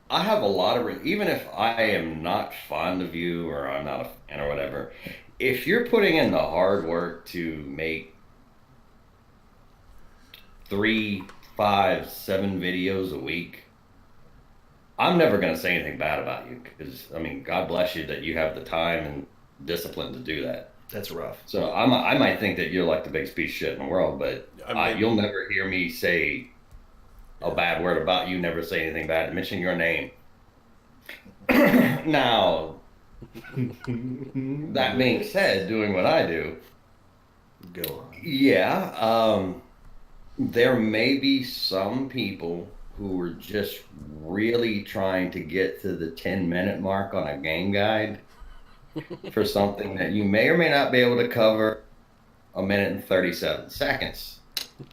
I have a lot of, even if I am not fond of you or I'm not a fan or whatever, if you're putting in the hard work to make 3, 5, 7 videos a week, I'm never going to say anything bad about you because, I mean, God bless you that you have the time and discipline to do that. That's rough. So I might think that you're like the biggest piece of shit in the world, but you'll never hear me say a bad word about you, never say anything bad, mention your name. Now, that being said, doing what I do, go on. Yeah, there may be some people who are just really trying to get to the 10-minute mark on a game guide for something that you may or may not be able to cover 1 minute and 37 seconds.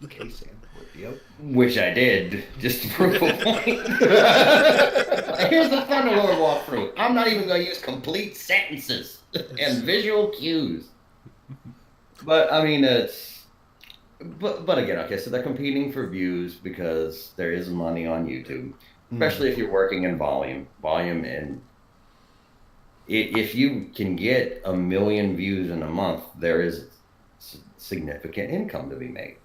Okay, Sam. Yep. Which I did, just to prove a point. Here's the Thunderlord walkthrough. I'm not even going to use complete sentences and visual cues. But, I mean, But again, okay, so they're competing for views because there is money on YouTube, especially if you're working in volume, and if you can get 1 million views in a month, there is significant income to be made.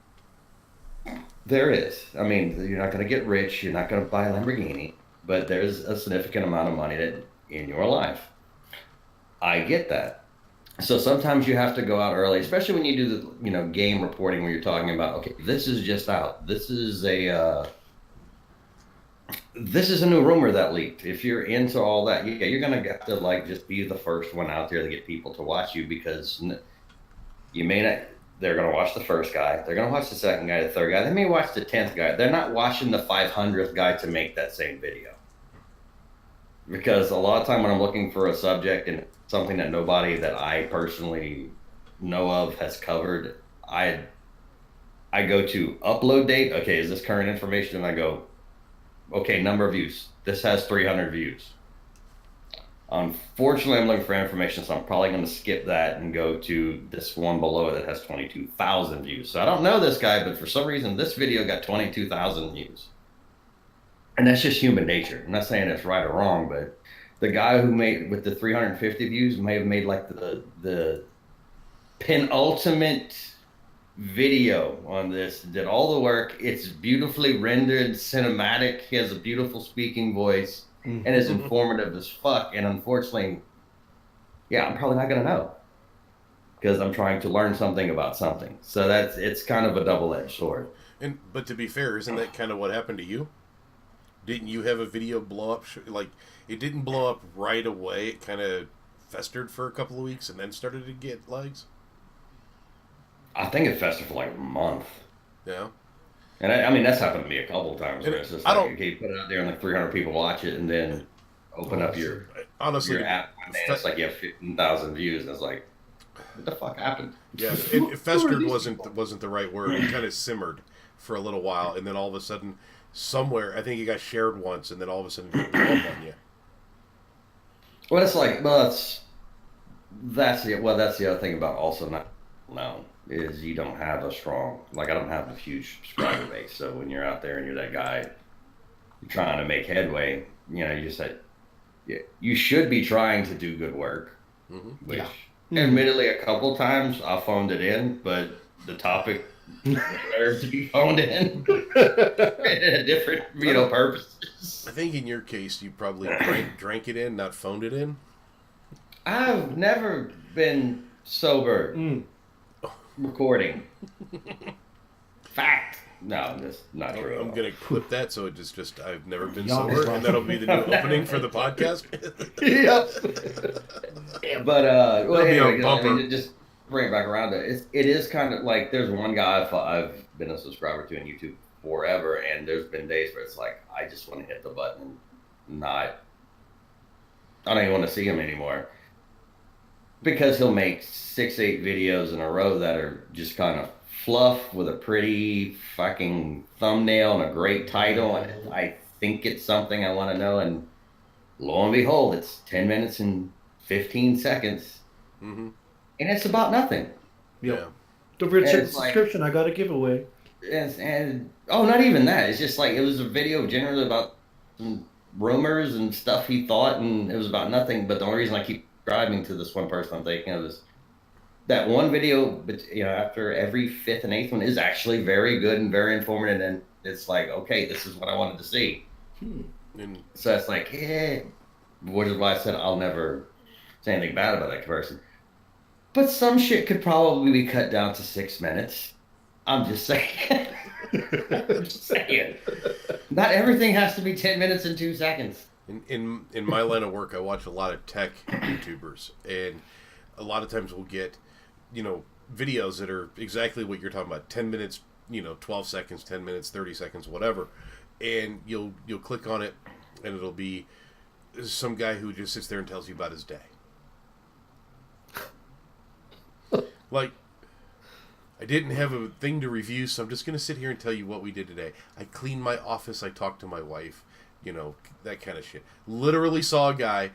There is. I mean, you're not going to get rich, you're not going to buy a Lamborghini, but there's a significant amount of money in your life. I get that. So sometimes you have to go out early, especially when you do the game reporting where you're talking about, okay, this is just out. This is a new rumor that leaked. If you're into all that, yeah, you're gonna have to just be the first one out there to get people to watch you because you may not. They're gonna watch the first guy. They're gonna watch the second guy, the third guy. They may watch the 10th guy. They're not watching the 500th guy to make that same video. Because a lot of time when I'm looking for a subject and something that nobody that I personally know of has covered, I go to upload date. Okay, is this current information? And I go, okay, number of views. This has 300 views. Unfortunately, I'm looking for information, so I'm probably going to skip that and go to this one below it that has 22,000 views. So I don't know this guy, but for some reason, this video got 22,000 views. And that's just human nature. I'm not saying it's right or wrong, but the guy who made with the 350 views may have made like the penultimate video on this, did all the work. It's beautifully rendered, cinematic. He has a beautiful speaking voice and is informative as fuck. And unfortunately, yeah, I'm probably not going to know because I'm trying to learn something about something. So it's kind of a double-edged sword. But to be fair, isn't that kind of what happened to you? Didn't you have a video blow up? It didn't blow up right away. It kind of festered for a couple of weeks and then started to get legs. I think it festered for like a month. Yeah. And I mean, that's happened to me a couple of times. Where it's just like, okay, you put it out there and like 300 people watch it and then open up your app and it's like you have 15,000 views and it's like, what the fuck happened? Yeah, it festered wasn't the right word. It kind of simmered for a little while and then all of a sudden somewhere, I think it got shared once and then all of a sudden it blew up on you. Well, it's like, that's the other thing about also not known is you don't have a strong, I don't have a huge subscriber base. So when you're out there and you're that guy, you're trying to make headway, you just say, yeah, you should be trying to do good work. Mm-hmm. Which, admittedly, a couple times I phoned it in, but the topic deserves to be phoned in different, purposes. I think in your case, you probably drank it in, not phoned it in. I've never been sober recording. Fact. No, that's not true. I'm going to clip that so it just I've never been sober, and that'll be the new opening for the podcast. Yep. But, anyway, just bring it back around to it. It is kind of like there's one guy I've been a subscriber to on YouTube forever, and there's been days where it's like I just want to hit the button and I don't even want to see him anymore because he'll make 6-8 videos in a row that are just kind of fluff with a pretty fucking thumbnail and a great title, and I think it's something I want to know, and Lo and behold, it's 10 minutes and 15 seconds, Mm-hmm. and it's about nothing. Yep. Yeah. Don't forget to check the It's like- subscription. I got a giveaway. And oh, not even that. It's just like it was a video generally about some rumors and stuff he thought, and it was about nothing. But the only reason I keep subscribing to this one person I'm thinking of is that one video. But after every fifth and eighth one is actually very good and very informative, and it's like, okay, this is what I wanted to see. And So it's like, which is why I said I'll never say anything bad about that person. But some shit could probably be cut down to 6 minutes. I'm just saying. I'm just saying. Not everything has to be 10 minutes and 2 seconds. in my line of work, I watch a lot of tech YouTubers, and a lot of times we'll get, videos that are exactly what you're talking about. 10 minutes, 12 seconds, 10 minutes, 30 seconds, whatever. And you'll click on it, and it'll be some guy who just sits there and tells you about his day. Like, I didn't have a thing to review, so I'm just going to sit here and tell you what we did today. I cleaned my office, I talked to my wife, that kind of shit. Literally saw a guy,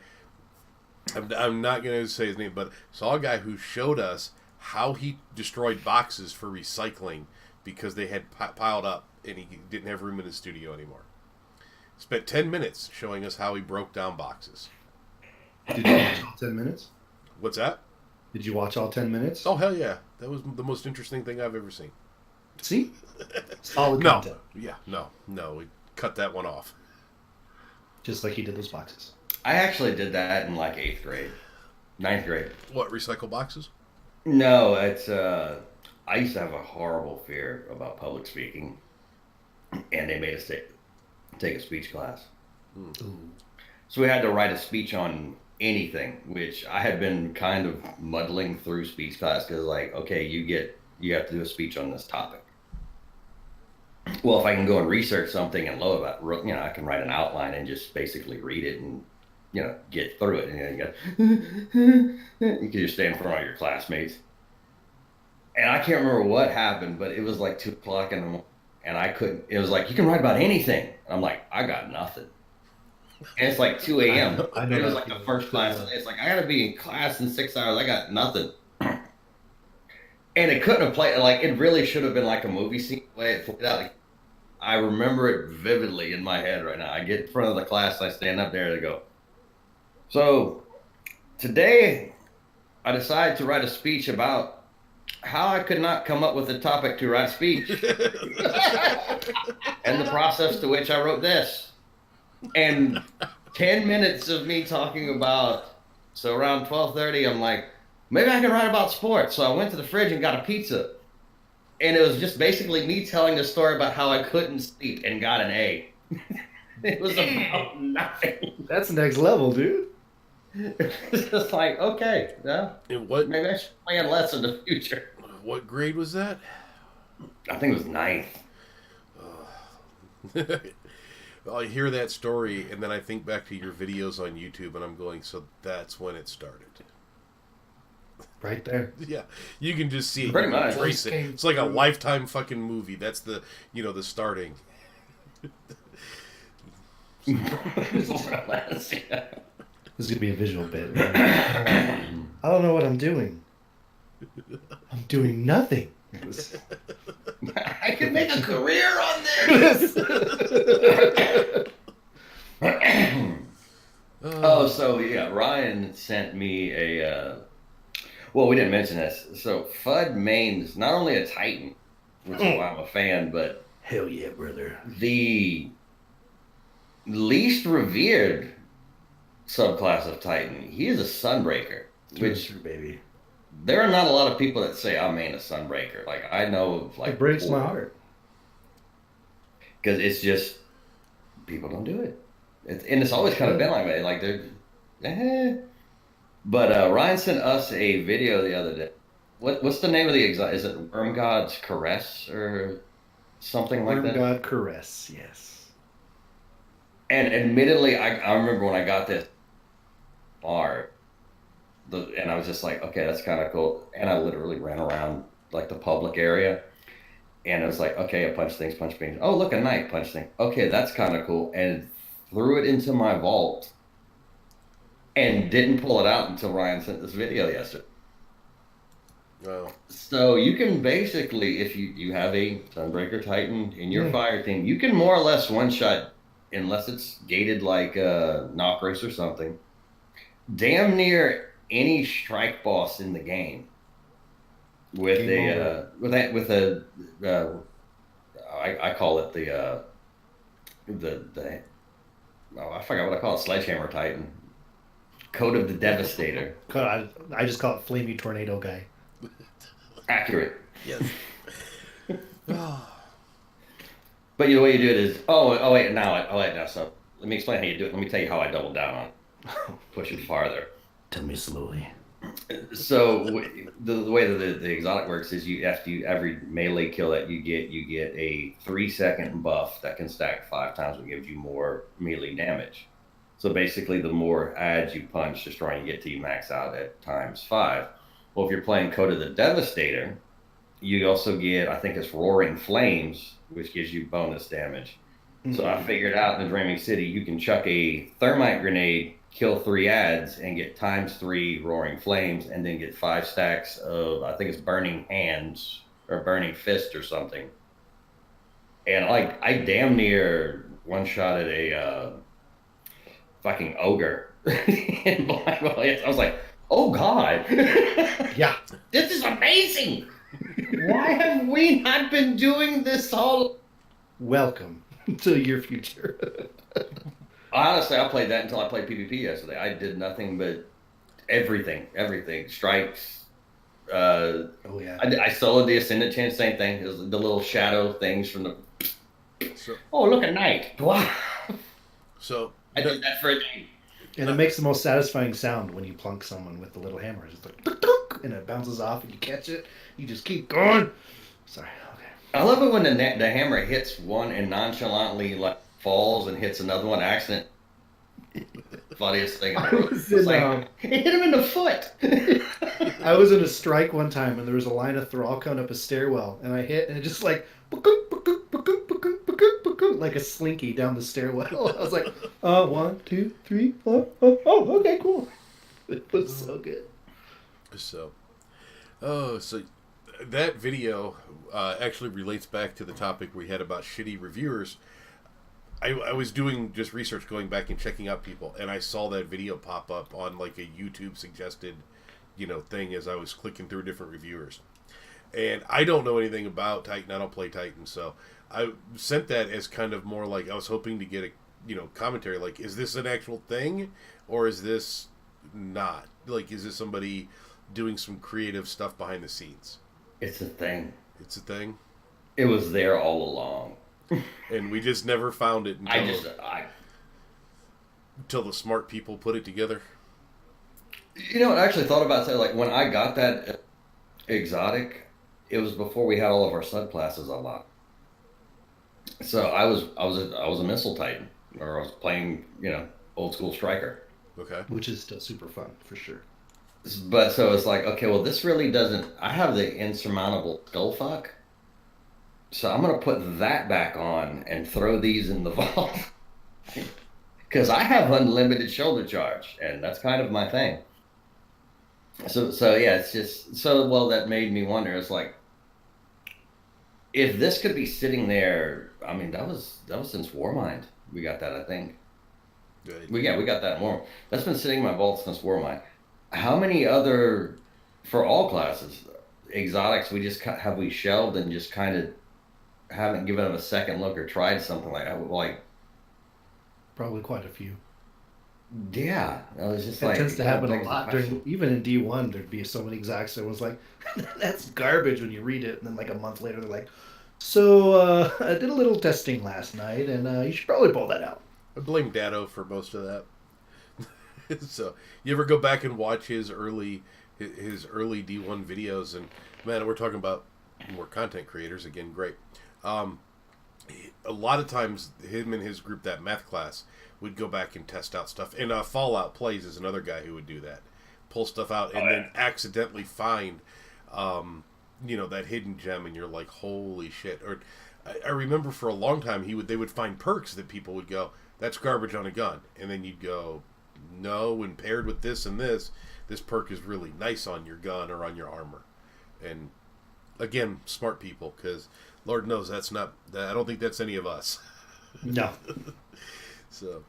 I'm not going to say his name, but saw a guy who showed us how he destroyed boxes for recycling because they had piled up and he didn't have room in his studio anymore. Spent 10 minutes showing us how he broke down boxes. Did you watch all 10 minutes? What's that? Did you watch all 10 minutes? Oh, hell yeah. That was the most interesting thing I've ever seen. See? Solid No. content. Yeah, no. We cut that one off. Just like he did those boxes. I actually did that in like 8th grade, 9th grade. What, recycle boxes? No, it's I used to have a horrible fear about public speaking, and they made us take a speech class. Ooh. So we had to write a speech on anything, which I had been kind of muddling through speech class because, like, okay, you have to do a speech on this topic. Well, if I can go and research something and know about, I can write an outline and just basically read it and, get through it. And you can just stand in front of your classmates. And I can't remember what happened, but it was like 2 o'clock in the morning, and I couldn't. It was like, you can write about anything. And I'm like, I got nothing. And it's like 2 a.m. I know It was that like the feeling. first class. It's like, I got to be in class in 6 hours. I got nothing. And it couldn't have played, like, it really should have been like a movie scene. The way it played out. Like, I remember it vividly in my head right now. I get in front of the class, I stand up there and go, so today I decided to write a speech about how I could not come up with a topic to write a speech. And the process to which I wrote this. And 10 minutes of me talking about, so around 12:30, I'm like, maybe I can write about sports. So I went to the fridge and got a pizza. And it was just basically me telling the story about how I couldn't sleep and got an A. It was about nothing. That's next level, dude. It's just like, okay, well, And what maybe I should plan less in the future. grade was that? I think it was 9th. I hear that story, and then I think back to your videos on YouTube, and I'm going, so that's when it started. Right there. Yeah, you can just see it. Pretty You can much. trace it. It's like a Lifetime fucking movie. That's the, the starting. Yeah. This is going to be a visual bit. I don't know what I'm doing. I'm doing nothing. I could make a career on this. Oh, so yeah, Ryan sent me a. Well, we didn't mention this. So Fudd mains not only a Titan, which is why I'm a fan, but Hell yeah, brother. the least revered subclass of Titan. He is a Sunbreaker, which True, baby. there are not a lot of people that say I main a Sunbreaker. Like I know of like It breaks my 4. heart. Because it's just people don't do it. And it's always kind of been like that. Like they're, But Ryan sent us a video the other day. What's the name of the exotic? Is it Worm God's Caress or something like that? God caress, yes. And admittedly, I remember when I got this art, and I was just like, okay, that's kind of cool. And I literally ran around like the public area. And it was like, okay, I punch things, punch things. Oh, look, a knight, punch thing. Okay, that's kind of cool. And threw it into my vault and didn't pull it out until Ryan sent this video yesterday. Well, So you can basically, if you have a Sunbreaker Titan in your fire team, you can more or less one shot, unless it's gated like Knock Race or something, damn near any strike boss in the game with I call it the I forgot what I call it, Sledgehammer Titan, Code of the Devastator. I just call it Flamey Tornado Guy. Accurate. yes. But the way you do it is, wait, now, so let me explain how you do it. Let me tell you how I double down on it. Push it farther. Tell me slowly. So the way that the exotic works is every melee kill that you get a 3-second buff that can stack 5 times, and gives you more melee damage. So basically, the more ads you punch, destroying, you get to max out at ×5. Well, if you're playing Code of the Devastator, you also get, I think it's Roaring Flames, which gives you bonus damage. Mm-hmm. So I figured out in the Dreaming City, you can chuck a thermite grenade, kill 3 ads, and get ×3 Roaring Flames, and then get 5 stacks of, I think it's Burning Hands, or Burning Fist or something. And I damn near one-shotted a fucking ogre. I was like, oh God. Yeah. This is amazing. Why have we not been doing this all? Welcome to your future. Honestly, I played that until I played PvP yesterday. I did nothing but everything. Strikes. Oh yeah. I soloed the Ascendant Chance, same thing. It was the little shadow things from the. Oh, look at night. Wow. So I did that for a day. And it makes the most satisfying sound when you plunk someone with the little hammer. It's like, tuk, tuk, and it bounces off, and you catch it. You just keep going. Sorry. Okay. I love it when the hammer hits one and nonchalantly falls and hits another one. Accident. Funniest thing in the world. It hit him in the foot. I was in a strike one time, and there was a line of thrall coming up a stairwell, and I hit, and it just like like a slinky down the stairwell. I was like, 1, 2, 3, 4. Oh, okay, cool. It was so good. So that video actually relates back to the topic we had about shitty reviewers. I was doing just research, going back and checking out people, and I saw that video pop up on like a YouTube suggested, thing as I was clicking through different reviewers. And I don't know anything about Titan. I don't play Titan, so I sent that as kind of more like I was hoping to get a commentary. Like, is this an actual thing, or is this not? Like, is this somebody doing some creative stuff behind the scenes? It's a thing. It's a thing. It was there all along. And we just never found it until the smart people put it together. I actually thought about that. Like, when I got that exotic, it was before we had all of our subclasses unlocked. So I was a missile titan, or I was playing, old school striker. Okay. Which is still super fun for sure. But so it's like, okay, well, this really doesn't. I have the insurmountable skullfuck. So I'm going to put that back on and throw these in the vault. Because I have unlimited shoulder charge, and that's kind of my thing. So yeah, it's just, that made me wonder, it's like, if this could be sitting there, I mean, that was since Warmind. We got that, I think. Good. We got that in Warmind. That's been sitting in my vault since Warmind. How many other, for all classes, exotics have we shelved and just kind of haven't given them a second look or tried something like that? Like, probably quite a few. Yeah, I was just it tends to happen a lot during, even in D1. There'd be so many exotics that was like, that's garbage when you read it, and then like a month later they're like, so I did a little testing last night, and you should probably pull that out. I blame Dado for most of that. So you ever go back and watch his early D1 videos, and man, we're talking about more content creators again. Great. A lot of times, him and his group, that math class, would go back and test out stuff. And Fallout Plays is another guy who would do that, pull stuff out and then accidentally find, that hidden gem, and you're like, holy shit. Or I remember for a long time they would find perks that people would go, that's garbage on a gun, and then you'd go, no, when paired with this and this perk is really nice on your gun or on your armor. And again, smart people, because Lord knows that's not. I don't think that's any of us. No. So.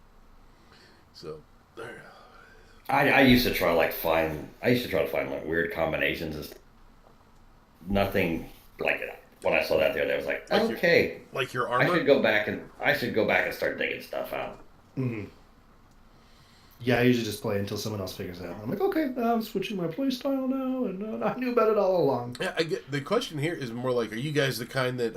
I used to try to find like weird combinations. It's nothing like it. When I saw that the other day, I was like, okay, like your armor. I should go back and start digging stuff out. Mm-hmm. Yeah, I usually just play until someone else figures it out. I'm like, okay, I'm switching my play style now, and I knew about it all along. Yeah, I get the question here is more like, are you guys the kind that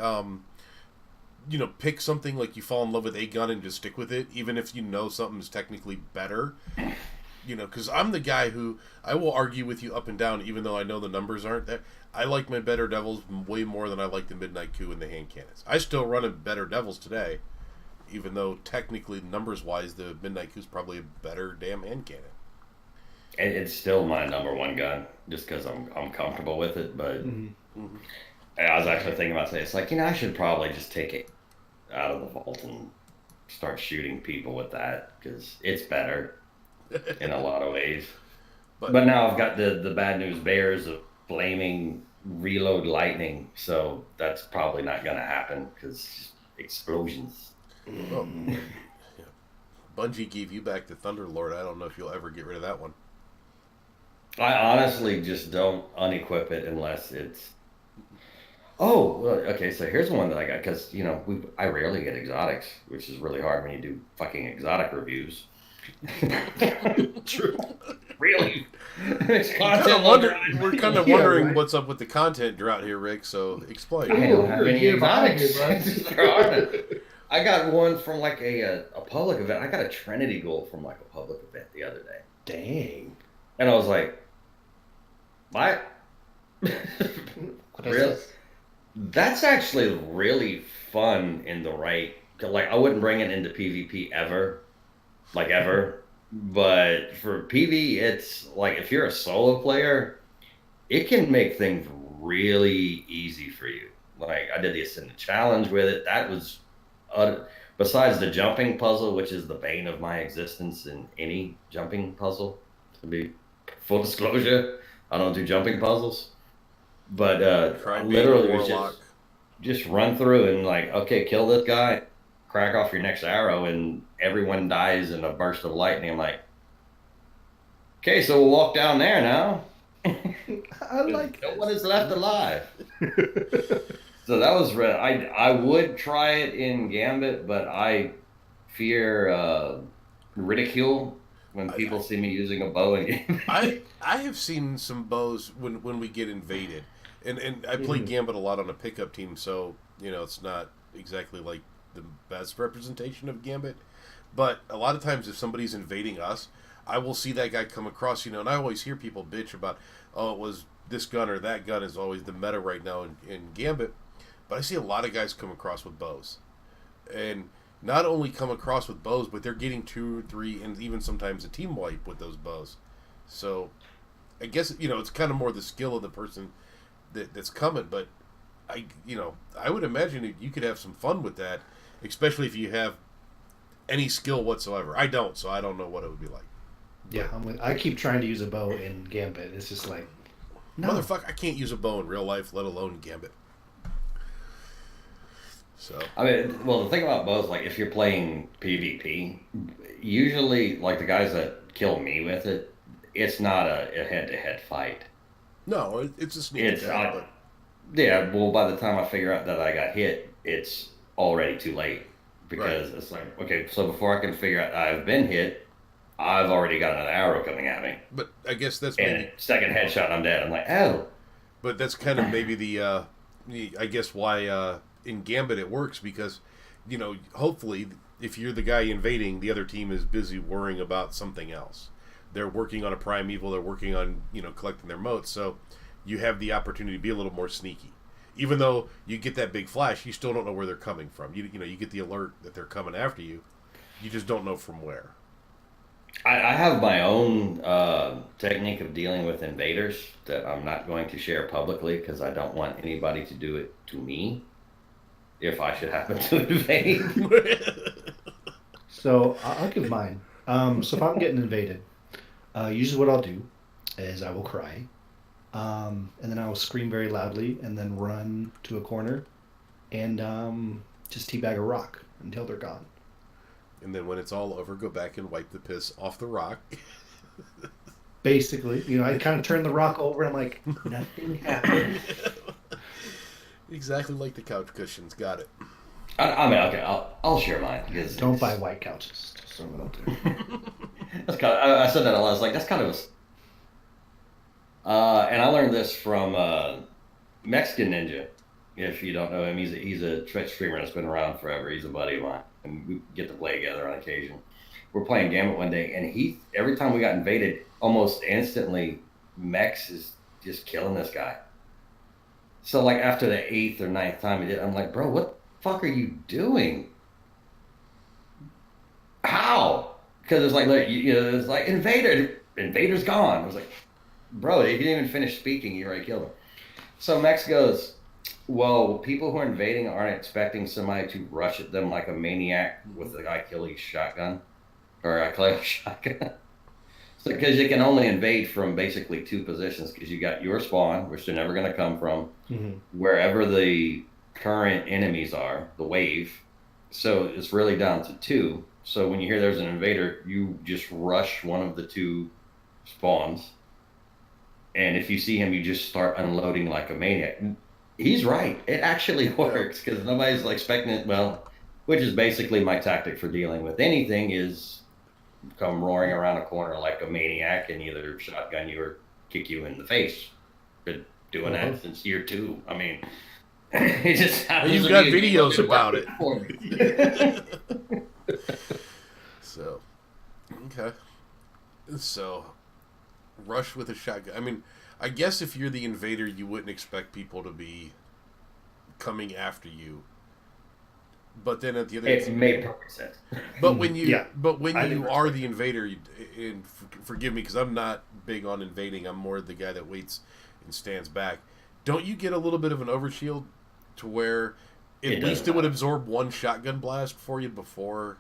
pick something like you fall in love with a gun and just stick with it, even if you know something's technically better? Because I'm the guy who I will argue with you up and down, even though I know the numbers aren't there. I like my Better Devils way more than I like the Midnight Coup and the hand cannons. I still run a Better Devils today, even though technically, numbers-wise, the Midnight Coup is probably a better damn hand cannon. And it's still my number one gun, just because I'm comfortable with it. But I was actually thinking about today, it's like, I should probably just take it out of the vault and start shooting people with that, because it's better in a lot of ways. But now I've got the bad news bears of flaming reload lightning, so that's probably not going to happen, because explosions. Oh, yeah. Bungie gave you back the Thunderlord. I don't know if you'll ever get rid of that one. I honestly just don't unequip it unless it's... Oh, well, okay, so here's one that I got, because, I rarely get exotics, which is really hard when you do fucking exotic reviews. True. Really? We're kind of wondering what's up with the content drought here, Rick, so explain. I don't have any exotics. I got one from like a public event. I got a Trinity Gold from like a public event the other day. Dang. And I was like, what? Really? That's actually really fun in the right... Like, I wouldn't bring it into PvP ever. Like, ever. But for PvE, it's like, if you're a solo player, it can make things really easy for you. Like, I did the Ascendant Challenge with it. That was... besides the jumping puzzle, which is the bane of my existence in any jumping puzzle, to be full disclosure, I don't do jumping puzzles. But literally it was just run through and like, okay, kill this guy, crack off your next arrow, and everyone dies in a burst of lightning. I'm like, okay, so we'll walk down there now. I like no one is left alive. So that was I would try it in Gambit, but I fear ridicule when people see me using a bow in Gambit. I have seen some bows when we get invaded, and I play Gambit a lot on a pickup team, so it's not exactly like the best representation of Gambit, but a lot of times if somebody's invading us, I will see that guy come across, and I always hear people bitch about, oh, it was this gun or that gun is always the meta right now in Gambit. But I see a lot of guys come across with bows. And not only come across with bows, but they're getting 2, 3, and even sometimes a team wipe with those bows. So, I guess, it's kind of more the skill of the person that's coming. But, I would imagine that you could have some fun with that, especially if you have any skill whatsoever. I don't, so I don't know what it would be like. Yeah, I keep trying to use a bow in Gambit. It's just like, no. Motherfucker, I can't use a bow in real life, let alone Gambit. So I mean, well, the thing about bows, like if you're playing PvP, usually like the guys that kill me with it, it's not a head-to-head fight. No, it's a sneak attack. Yeah, well, by the time I figure out that I got hit, it's already too late because It's like, okay, so before I can figure out I've been hit, I've already got an arrow coming at me. But I guess that's maybe second headshot, I'm dead. I'm like, oh. But that's kind of maybe the I guess why. In Gambit it works because, hopefully if you're the guy invading, the other team is busy worrying about something else. They're working on a primeval, they're working on, collecting their motes, so you have the opportunity to be a little more sneaky. Even though you get that big flash, you still don't know where they're coming from. You get the alert that they're coming after you. You just don't know from where. I have my own technique of dealing with invaders that I'm not going to share publicly because I don't want anybody to do it to me. If I should happen to invade. So I'll give mine. So if I'm getting invaded, usually what I'll do is I will cry, and then I will scream very loudly, and then run to a corner, and just teabag a rock until they're gone. And then when it's all over, go back and wipe the piss off the rock. Basically, I kind of turn the rock over, and I'm like, nothing happened. Exactly like the couch cushions. Got it. I mean, okay, I'll share mine. Don't buy white couches. Just throw it out there. That's kind of, I said that a lot. I was like, that's kind of a. And I learned this from Mexican Ninja. If you don't know him, he's a Twitch streamer that's been around forever. He's a buddy of mine, and we get to play together on occasion. We're playing Gambit one day, and every time we got invaded, almost instantly, Mex is just killing this guy. So like after the 8th or 9th time he did, I'm like, bro, what the fuck are you doing? How? Because it's like, it's like invader's gone. I was like, bro, he didn't even finish speaking. You already killed him. So Mex goes, well, people who are invading aren't expecting somebody to rush at them like a maniac with a Achilles shotgun or a clay shotgun. So because you can only invade from basically 2 positions, because you got your spawn, which they're never going to come from, wherever the current enemies are, the wave. So it's really down to 2. So when you hear there's an invader, you just rush one of the 2 spawns. And if you see him, you just start unloading like a maniac. He's right. It actually works, because nobody's like expecting it. Well, which is basically my tactic for dealing with anything, is come roaring around a corner like a maniac and either shotgun you or kick you in the face. Been doing that since year 2. I mean, it just you've got videos about it. So, okay. So, rush with a shotgun. I mean, I guess if you're the invader, you wouldn't expect people to be coming after you. But then at the other, it made perfect sense. But when you, are the invader, and forgive me because I'm not big on invading. I'm more the guy that waits and stands back. Don't you get a little bit of an overshield to where at least it would absorb 1 shotgun blast for you before?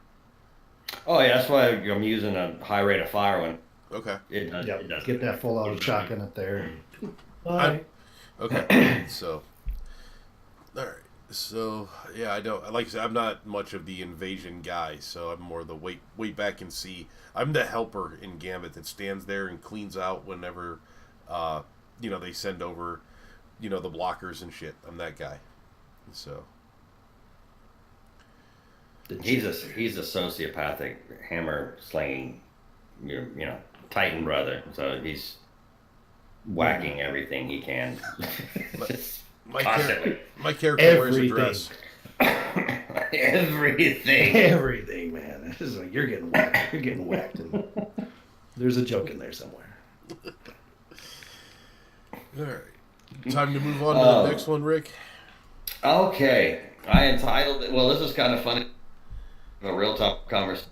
Oh yeah, that's why I'm using a high rate of fire one. Okay. It does. Get that full out shotgun up there. Bye. Okay. So, all right. So yeah, I don't like I said, I'm not much of the invasion guy, so I'm more the wait back and see. I'm the helper in Gambit that stands there and cleans out whenever they send over the blockers and shit. I'm that guy. So he's a sociopathic hammer slinging Titan brother, so he's whacking everything he can. My character wears a dress. Everything, man. This is like you're getting whacked. You're getting whacked. And there's a joke in there somewhere. All right. Time to move on to the next one, Rick. Okay. I entitled it. Well, this is kind of funny. A real talk conversation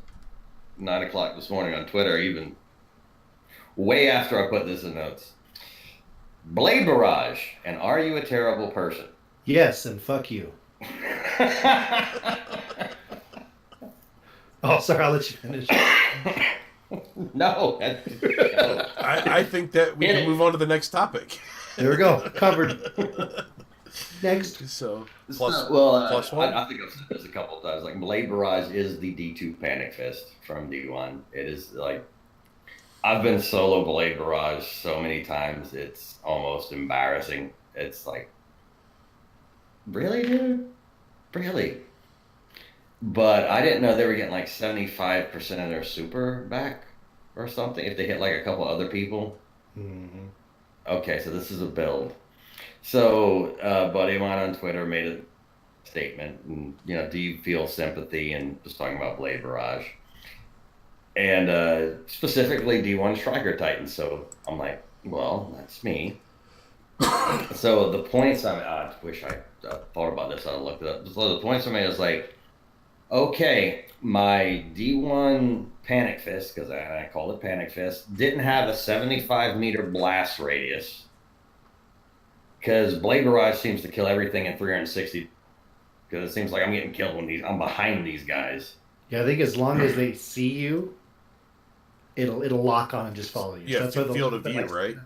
9 o'clock this morning on Twitter, even way after I put this in notes. Blade Barrage, and are you a terrible person? Yes, and fuck you. Oh, sorry, I'll let you finish. No. I think that we can move on to the next topic. There we go. Covered. Next. So, plus one? I think I've said this a couple of times. Like, Blade Barrage is the D2 Panic Fist from D1. It is like, I've been solo Blade Barrage so many times, it's almost embarrassing. It's like, really, dude? Really? But I didn't know they were getting like 75% of their super back or something if they hit like a couple other people. Mm-hmm. Okay, so this is a build. So, buddy of mine on Twitter made a statement, and, do you feel sympathy? And just talking about Blade Barrage. And specifically D1 Striker Titan. So I'm like, well, that's me. So the points I wish I thought about this. I looked it up. So the points I made is like, okay, my D1 Panic Fist, because I called it Panic Fist, didn't have a 75-meter blast radius. Because Blade Barrage seems to kill everything in 360. Because it seems like I'm getting killed when I'm behind these guys. Yeah, I think as long as they see you, it'll lock on and just follow you. Yeah, So that's why field they'll of keep it, view, right?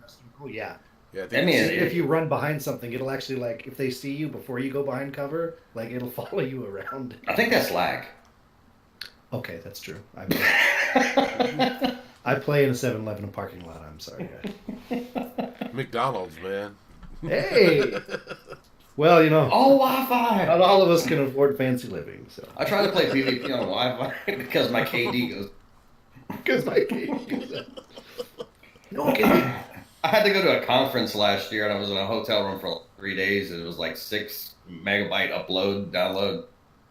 Oh yeah. Yeah, I I think mean, If you run behind something, it'll actually like if they see you before you go behind cover, like it'll follow you around. I think that's lag. Okay, that's true. I play in a 7-Eleven parking lot. I'm sorry, guys. McDonald's, man. Hey. Well, Oh, Wi-Fi! not all of us can afford fancy living, so. I try to play PvP on Wi-Fi because my KD goes. Because my game goes up. No kidding. I had to go to a conference last year, and I was in a hotel room for like 3 days. And it was like 6 megabyte upload, download.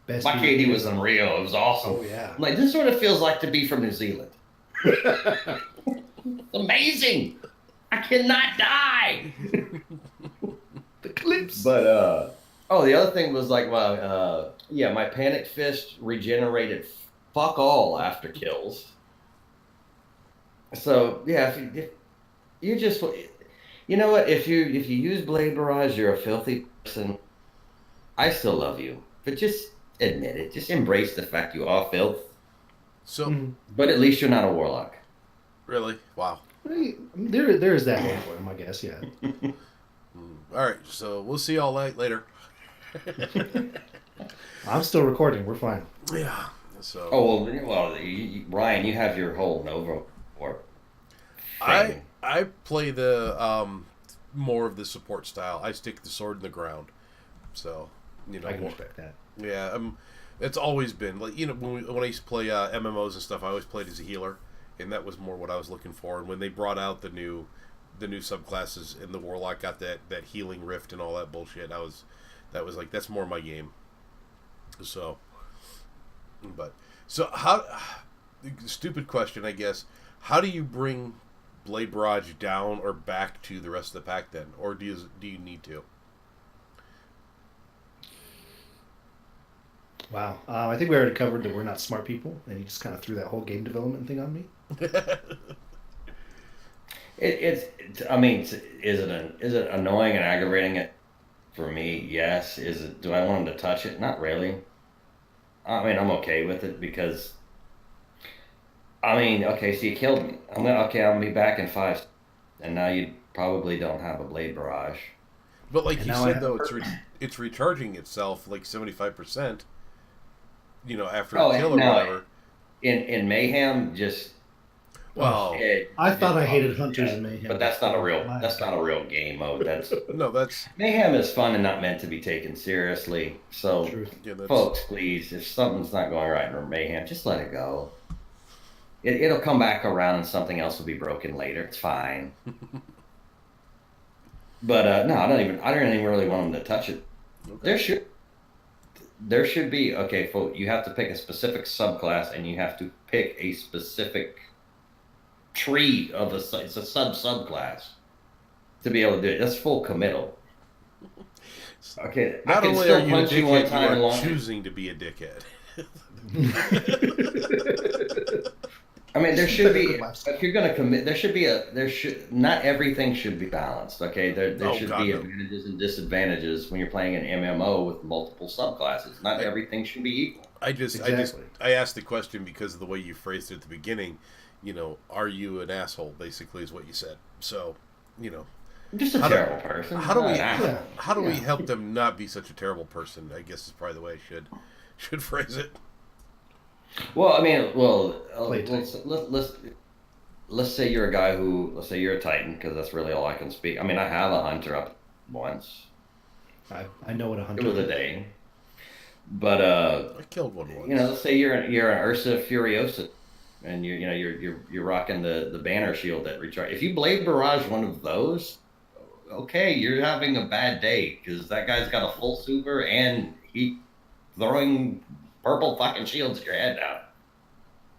Best My KD was unreal. It was awesome. Oh yeah. I'm like, this is what it feels like to be from New Zealand. Amazing! I cannot die! The clips. But, the other thing was like, my Panic Fist regenerated fuck all after kills. So, yeah, if you just, you know what, if you use Blade Barrage, you're a filthy person. I still love you, but just admit it. Just embrace the fact you are filth. So, But at least you're not a warlock. really? Wow. There is that one for him, I guess. Yeah. All right, so we'll see y'all later. I'm still recording. We're fine. Yeah. So. Ryan, you have your whole Nova or I play the more of the support style. I stick the sword in the ground. So, I can respect that. Yeah, it's always been like when I used to play MMOs and stuff. I always played as a healer, and that was more what I was looking for. And when they brought out the new subclasses and the warlock got that healing rift and all that bullshit, that was like that's more my game. So, how? Stupid question, I guess. How do you bring Blade Barrage down or back to the rest of the pack then, or do you need to? Wow. I think we already covered that we're not smart people, and you just kind of threw that whole game development thing on me. Is it annoying and aggravating it for me? Yes. Do I want him to touch it? Not really. I mean, I'm okay with it because okay, so you killed me. I'll be back in 5, and now you probably don't have a Blade Barrage. But like you said though, it's recharging itself like 75%. After a kill or whatever. In Mayhem, just I thought I hated Hunters in Mayhem, but that's not a real game mode. That's Mayhem is fun and not meant to be taken seriously. So, folks, please, if something's not going right in Mayhem, just let it go. It'll come back around and something else will be broken later. It's fine. But no, I don't even really want them to touch it. Okay. There should be you have to pick a specific subclass and you have to pick a specific tree of it's a subclass to be able to do it. That's full committal. Okay, not only are you a dickhead, you are choosing to be a dickhead. I mean, there should be. If you're going to commit, not everything should be balanced. Okay, there should be advantages and disadvantages when you're playing an MMO with multiple subclasses. Not everything should be equal. I asked the question because of the way you phrased it at the beginning. Are you an asshole? Basically, is what you said. So, I'm just a terrible person. How do we help them not be such a terrible person? I guess is probably the way I should phrase it. Well, I mean, let's say you're a guy let's say you're a Titan, because that's really all I can speak. I mean, I have a Hunter up once. I know what a Hunter is. It was a day. But I killed one once. Let's say you're an Ursa Furiosa, and you're rocking the banner shield that recharge. If you Blade Barrage one of those, okay, you're having a bad day because that guy's got a full super and he throwing purple fucking shields at your head now.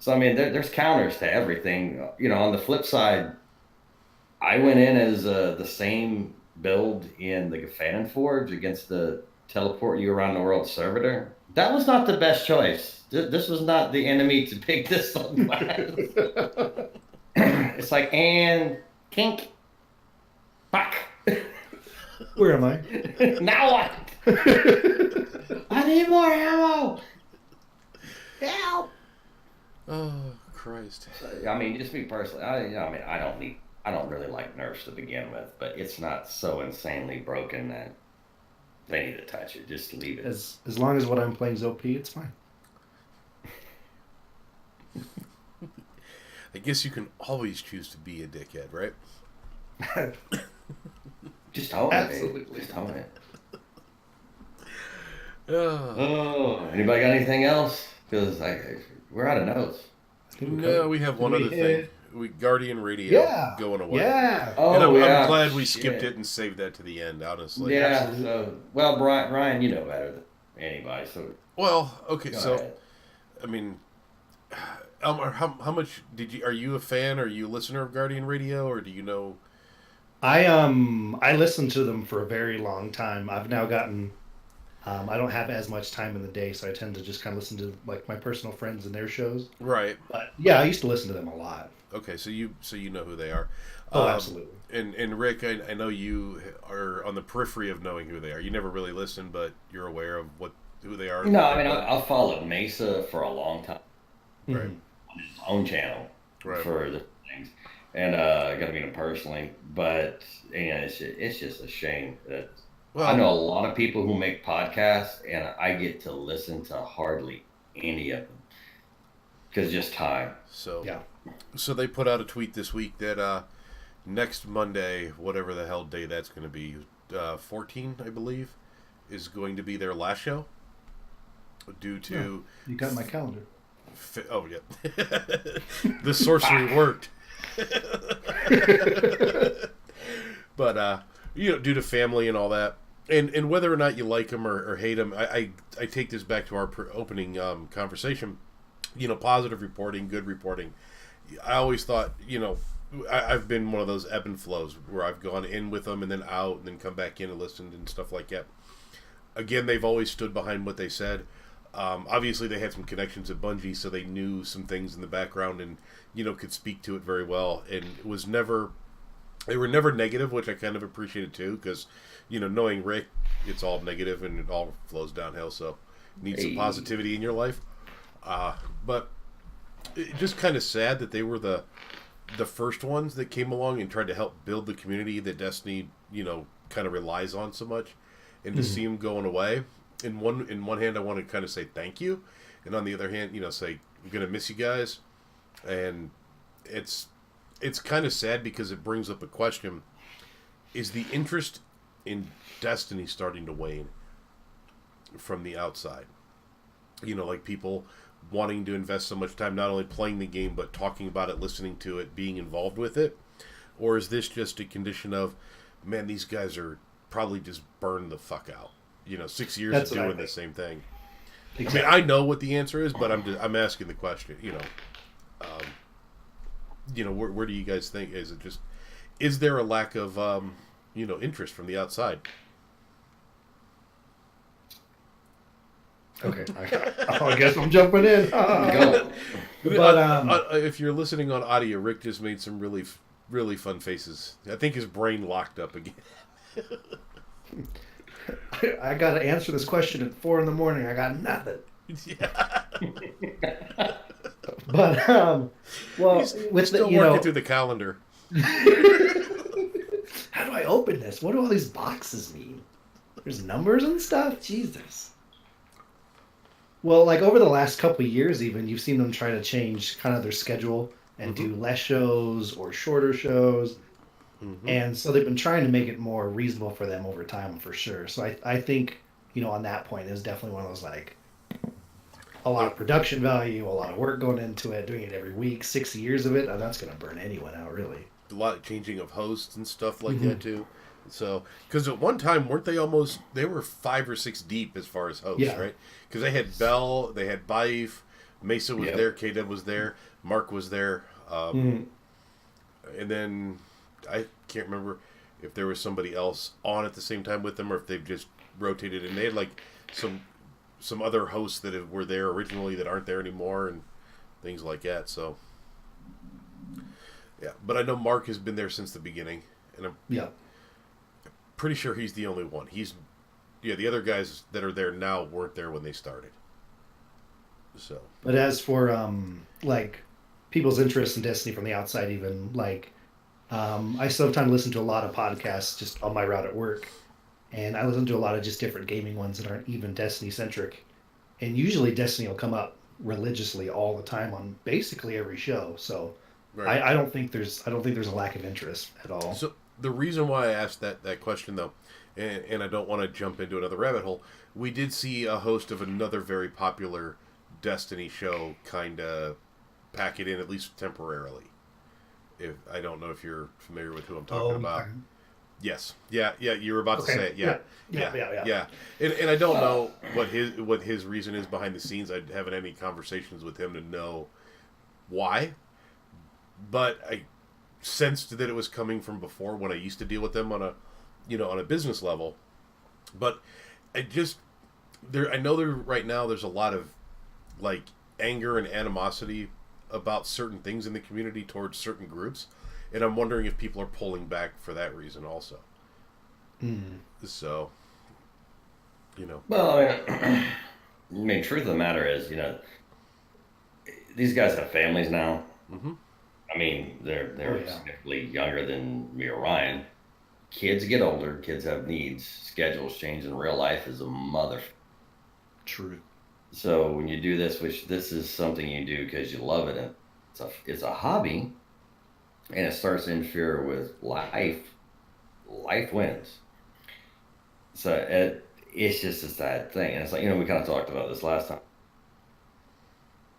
So, I mean, there's counters to everything. On the flip side, I went in as the same build in the Gefanen Forge against the teleport you around the world servitor. That was not the best choice. This was not the enemy to pick this one. It's like, and kink. Fuck. Where am I? Now what? I need more ammo. Help! Oh, Christ. I mean, just me personally, I don't really like Nerfs to begin with, but it's not so insanely broken that they need to touch it. Just leave it. As long as what I'm playing is OP, it's fine. I guess you can always choose to be a dickhead, right? Just own it. Absolutely. Just own it. Oh. Anybody got anything else? Because we're out of notes. No, we have one other thing. Guardian Radio going away. Yeah. And I'm glad we skipped it and saved that to the end, honestly. Yeah. So, well, Brian, you know better than anybody. So. Well, okay. Go So, ahead. I mean, Elmer, how much are you a fan? Are you a listener of Guardian Radio, or do you know? I listened to them for a very long time. I've now gotten. I don't have as much time in the day, so I tend to just kind of listen to like my personal friends and their shows. Right. But yeah, I used to listen to them a lot. Okay, so you know who they are. Oh, absolutely. And Rick, I know you are on the periphery of knowing who they are. You never really listen, but you're aware of who they are. No, I mean I've followed Mesa for a long time. Right. On his own channel Right. for the things, and I got to meet him personally. But it's just a shame that I know a lot of people who make podcasts, and I get to listen to hardly any of them because just time. So yeah. So they put out a tweet this week that next Monday, whatever the hell day that's going to be, 14, I believe, is going to be their last show. Due to you got my calendar. Oh yeah, the sorcery worked. But due to family and all that, and whether or not you like them or hate them, I take this back to our opening conversation. Positive reporting, good reporting. I always thought, I've been one of those ebb and flows where I've gone in with them and then out and then come back in and listened and stuff like that. Again, they've always stood behind what they said. Obviously, they had some connections at Bungie, so they knew some things in the background and, could speak to it very well. And they were never negative, which I kind of appreciated too, because, knowing Rick, it's all negative and it all flows downhill, so need some positivity in your life. But it's just kind of sad that they were the first ones that came along and tried to help build the community that Destiny, kind of relies on so much, and to see them going away. In one hand, I want to kind of say thank you, and on the other hand, say I'm gonna miss you guys, and it's kind of sad because it brings up a question: is the interest in Destiny starting to wane from the outside? Like people wanting to invest so much time not only playing the game but talking about it, listening to it, being involved with it, or is this just a condition of, man, these guys are probably just burned the fuck out? 6 years of doing the same thing. Exactly. I mean, I know what the answer is, but I'm asking the question. Where do you guys think? Is there a lack of interest from the outside? Okay, I guess I'm jumping in. Go. But if you're listening on audio, Rick just made some really, really fun faces. I think his brain locked up again. I got to answer this question at 4 a.m. I got nothing. Yeah. But well, he's still working through the calendar. How do I open this? What do all these boxes mean? There's numbers and stuff. Jesus. Well, like over the last couple of years, even you've seen them try to change kind of their schedule and do less shows or shorter shows. And so they've been trying to make it more reasonable for them over time, for sure. So I think, on that point, it was definitely one of those, like, a lot of production value, a lot of work going into it, doing it every week, 6 years of it, that's going to burn anyone out, really. A lot of changing of hosts and stuff like that, too. So, because at one time, they were 5 or 6 deep as far as hosts, right? Because they had Bell, they had Baif, Mesa was there, K-Dub was there, Mark was there, and then I can't remember if there was somebody else on at the same time with them or if they've just rotated. And they had like some other hosts that were there originally that aren't there anymore and things like that. So, yeah. But I know Mark has been there since the beginning. And I'm pretty sure he's the only one. The other guys that are there now weren't there when they started. So. But as for, people's interest in Destiny from the outside. Even like, I still have time to listen to a lot of podcasts just on my route at work, and I listen to a lot of just different gaming ones that aren't even Destiny centric. And usually Destiny will come up religiously all the time on basically every show. So Right. I don't think there's a lack of interest at all. So the reason why I asked that question though, and I don't want to jump into another rabbit hole, we did see a host of another very popular Destiny show kind of pack it in at least temporarily. If I don't know if you're familiar with who I'm talking about. Okay. Yes. Yeah. You were about to say it. Yeah. Yeah. And I don't know what his reason is behind the scenes. I haven't had any conversations with him to know why. But I sensed that it was coming from before when I used to deal with them on a business level. But I know there right now there's a lot of like anger and animosity about certain things in the community towards certain groups, and I'm wondering if people are pulling back for that reason also. So, Well, I mean, truth of the matter is, these guys have families now. Mm-hmm. I mean, they're significantly younger than me or Ryan. Kids get older. Kids have needs. Schedules change in real life is a mother. True. So when you do this, which this is something you do because you love it, and it's a hobby, and it starts to interfere with life wins. So it's just a sad thing, and it's like we kind of talked about this last time.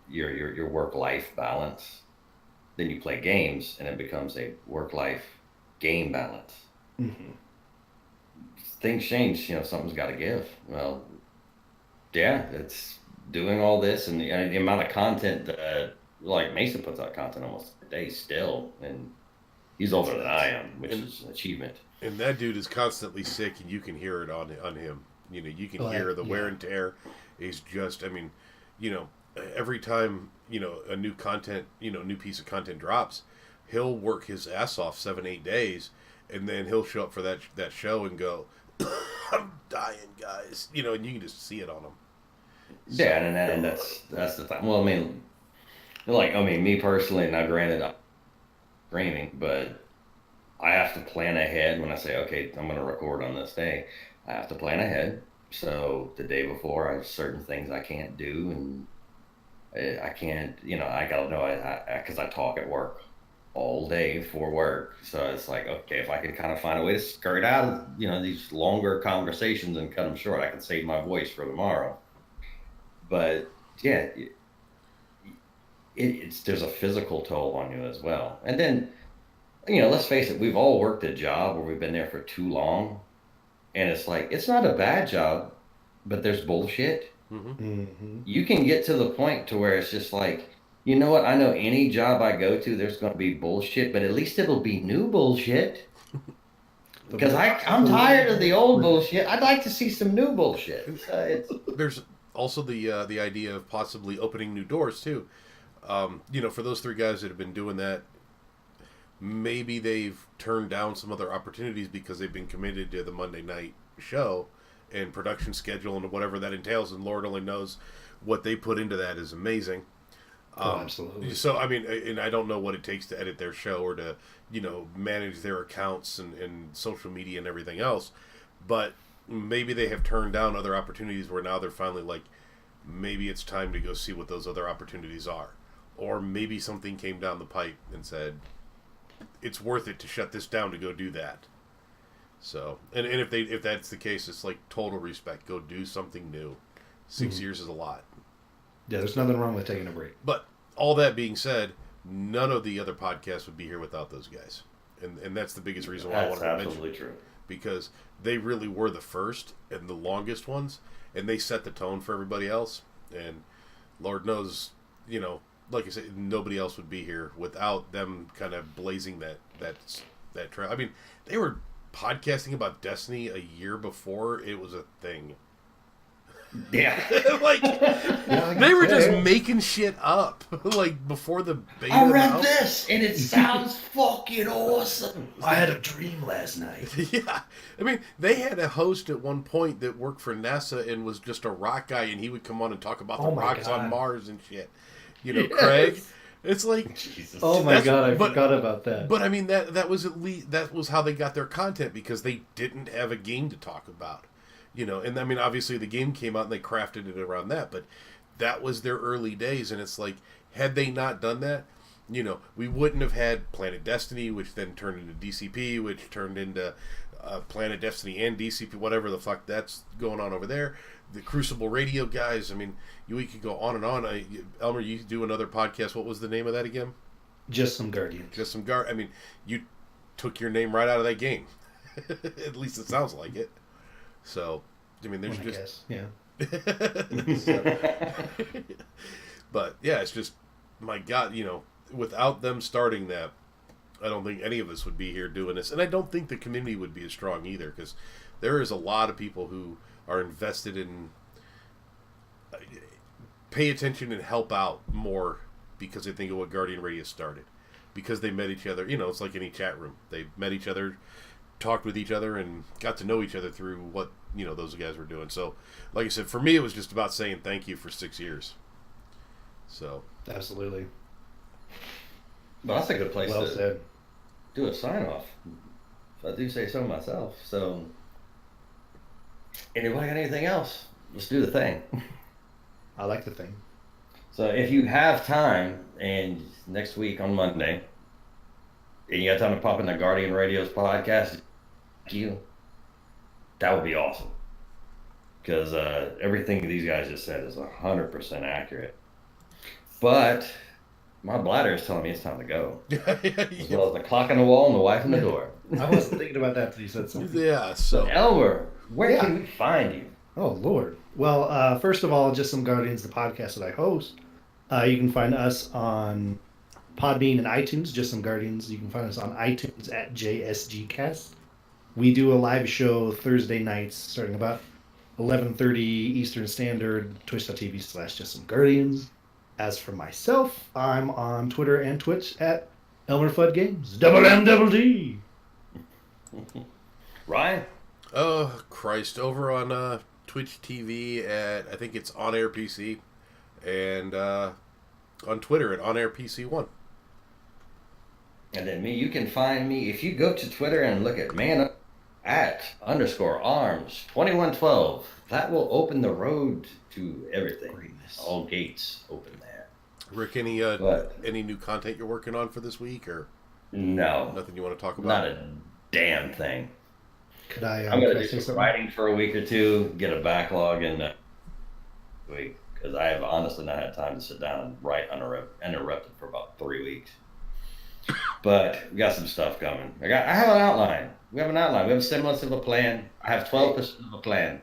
Your work-life balance, then you play games, and it becomes a work-life game balance. Mm-hmm. Things change, something's got to give. Well, yeah, it's doing all this and the amount of content that, like Mason puts out content almost a day still, and he's older than I am, which is an achievement. And that dude is constantly sick, and you can hear it on him. You can hear the wear and tear. He's just, every time a new piece of content drops, he'll work his ass off 7-8 days, and then he'll show up for that show and go, I'm dying, guys. And you can just see it on him. So, yeah, and that's the thing. Well, me personally, now granted, I'm streaming, but I have to plan ahead when I say, okay, I'm going to record on this day. I have to plan ahead. So the day before, I have certain things I can't do, and I can't, I got to know, because I talk at work all day for work. So it's like, okay, if I could kind of find a way to skirt out of, these longer conversations and cut them short, I can save my voice for tomorrow. But yeah, there's a physical toll on you as well. And then, let's face it, we've all worked a job where we've been there for too long, and it's like, it's not a bad job, but there's bullshit. Mm-hmm. Mm-hmm. You can get to the point to where it's just like, you know what? I know any job I go to, there's going to be bullshit, but at least it'll be new bullshit. Because I'm tired of the old bullshit. I'd like to see some new bullshit. There's also the idea of possibly opening new doors too. For those three guys that have been doing that, maybe they've turned down some other opportunities because they've been committed to the Monday night show and production schedule and whatever that entails, and Lord only knows what they put into that is amazing. Absolutely. So, and I don't know what it takes to edit their show or to, manage their accounts and social media and everything else. But maybe they have turned down other opportunities where now they're finally like, maybe it's time to go see what those other opportunities are. Or maybe something came down the pipe and said, it's worth it to shut this down to go do that. So, and if that's the case, it's like total respect. Go do something new. 6 years is a lot. Yeah, there's nothing wrong with taking a break. But all that being said, none of the other podcasts would be here without those guys. And that's the biggest reason why I wanted to mention it. That's absolutely true. Because they really were the first and the longest ones, and they set the tone for everybody else. And Lord knows, like I said, nobody else would be here without them kind of blazing that trail. I mean, they were podcasting about Destiny a year before it was a thing. Yeah. They were just making shit up, before the beta. I read this, and it sounds fucking awesome. I had a dream last night. Yeah. I mean, they had a host at one point that worked for NASA and was just a rock guy, and he would come on and talk about the rocks on Mars and shit. Yes. Craig. It's like, Jesus. Oh my god, I forgot about that. But I mean, that was at least that was how they got their content, because they didn't have a game to talk about, And I mean, obviously the game came out and they crafted it around that, but that was their early days, and it's like, had they not done that, we wouldn't have had Planet Destiny, which then turned into DCP, which turned into Planet Destiny and DCP, whatever the fuck that's going on over there. The Crucible Radio guys. I mean, we could go on and on. Elmer, you do another podcast. What was the name of that again? Just Some Guardians. Just Some I mean, you took your name right out of that game. At least it sounds like it. So, I mean, there's just... yeah. But, yeah, it's just, my God, without them starting that, I don't think any of us would be here doing this. And I don't think the community would be as strong either, because there is a lot of people who are invested in pay attention and help out more because they think of what Guardian Radio started. Because they met each other. It's like any chat room. They met each other, talked with each other, and got to know each other through what, those guys were doing. So, like I said, for me, it was just about saying thank you for 6 years. So. Absolutely. Well, that's a good place well to said. do a sign-off. If I do say so myself. So, anybody got anything else? Let's do the thing. I like the thing. So if you have time, and next week on Monday, and you got time to pop in the Guardian Radio's podcast, that would be awesome. Because everything these guys just said is 100% accurate. But my bladder is telling me it's time to go. As well as the clock on the wall and the wife in the door. I wasn't thinking about that till you said something. Yeah, so. Elmer, where can we find you? Oh, Lord. Well, first of all, Just Some Guardians, the podcast that I host. You can find us on Podbean and iTunes, Just Some Guardians. You can find us on iTunes at JSGcast. We do a live show Thursday nights starting about 11:30 Eastern Standard, twitch.tv/Just Some Guardians. As for myself, I'm on Twitter and Twitch at Elmmerfuddgames. Double M, double D. Ryan? Oh, Christ. Over on Twitch TV at, I think it's On Air PC, and on Twitter at On Air PC1. And then me, you can find me, if you go to Twitter and look at man at _arms2112, that will open the road to everything. Greatness. All gates open there. Rick, any new content you're working on for this week, or no, nothing you want to talk about? Not a damn thing. Could I? I'm going to say do some something? writing for a week or two, get a backlog in a week, because I have honestly not had time to sit down and write uninterrupted for about 3 weeks. But we got some stuff coming. I have an outline. We have a semblance of a plan. I have 12% of a plan.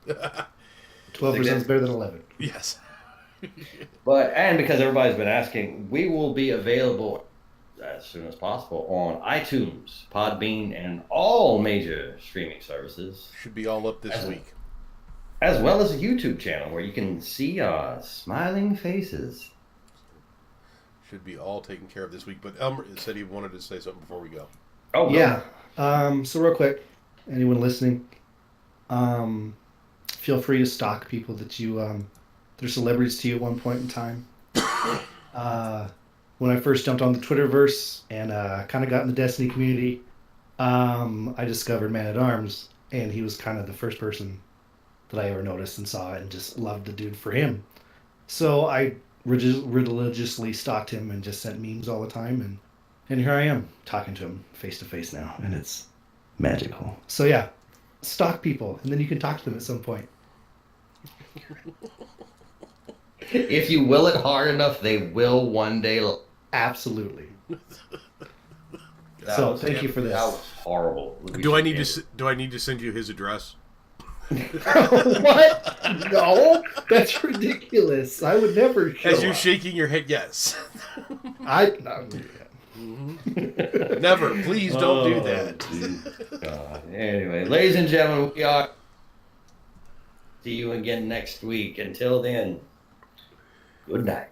12% is better than 11. Yes. And because everybody's been asking, we will be available as soon as possible on iTunes, Podbean, and all major streaming services. Should be all up this week. As well as a YouTube channel where you can see our smiling faces. Should be all taken care of this week. But Elmer said he wanted to say something before we go. Oh, yeah. So real quick, anyone listening, feel free to stalk people that you they're celebrities to you at one point in time. When I first jumped on the Twitterverse and kind of got in the Destiny community, I discovered Man at Arms, and he was kind of the first person that I ever noticed and saw and just loved the dude for him. So I religiously stalked him and just sent memes all the time, and here I am talking to him face to face now, and it's magical. So yeah, stalk people, and then you can talk to them at some point. If you will it hard enough, they will one day. Absolutely. So thank you for this. That was horrible. Do I need to send you his address? What? No, that's ridiculous. I would never. As you're shaking your head, yes. Never. Please don't do that. Anyway, ladies and gentlemen, we are. See you again next week. Until then, good night.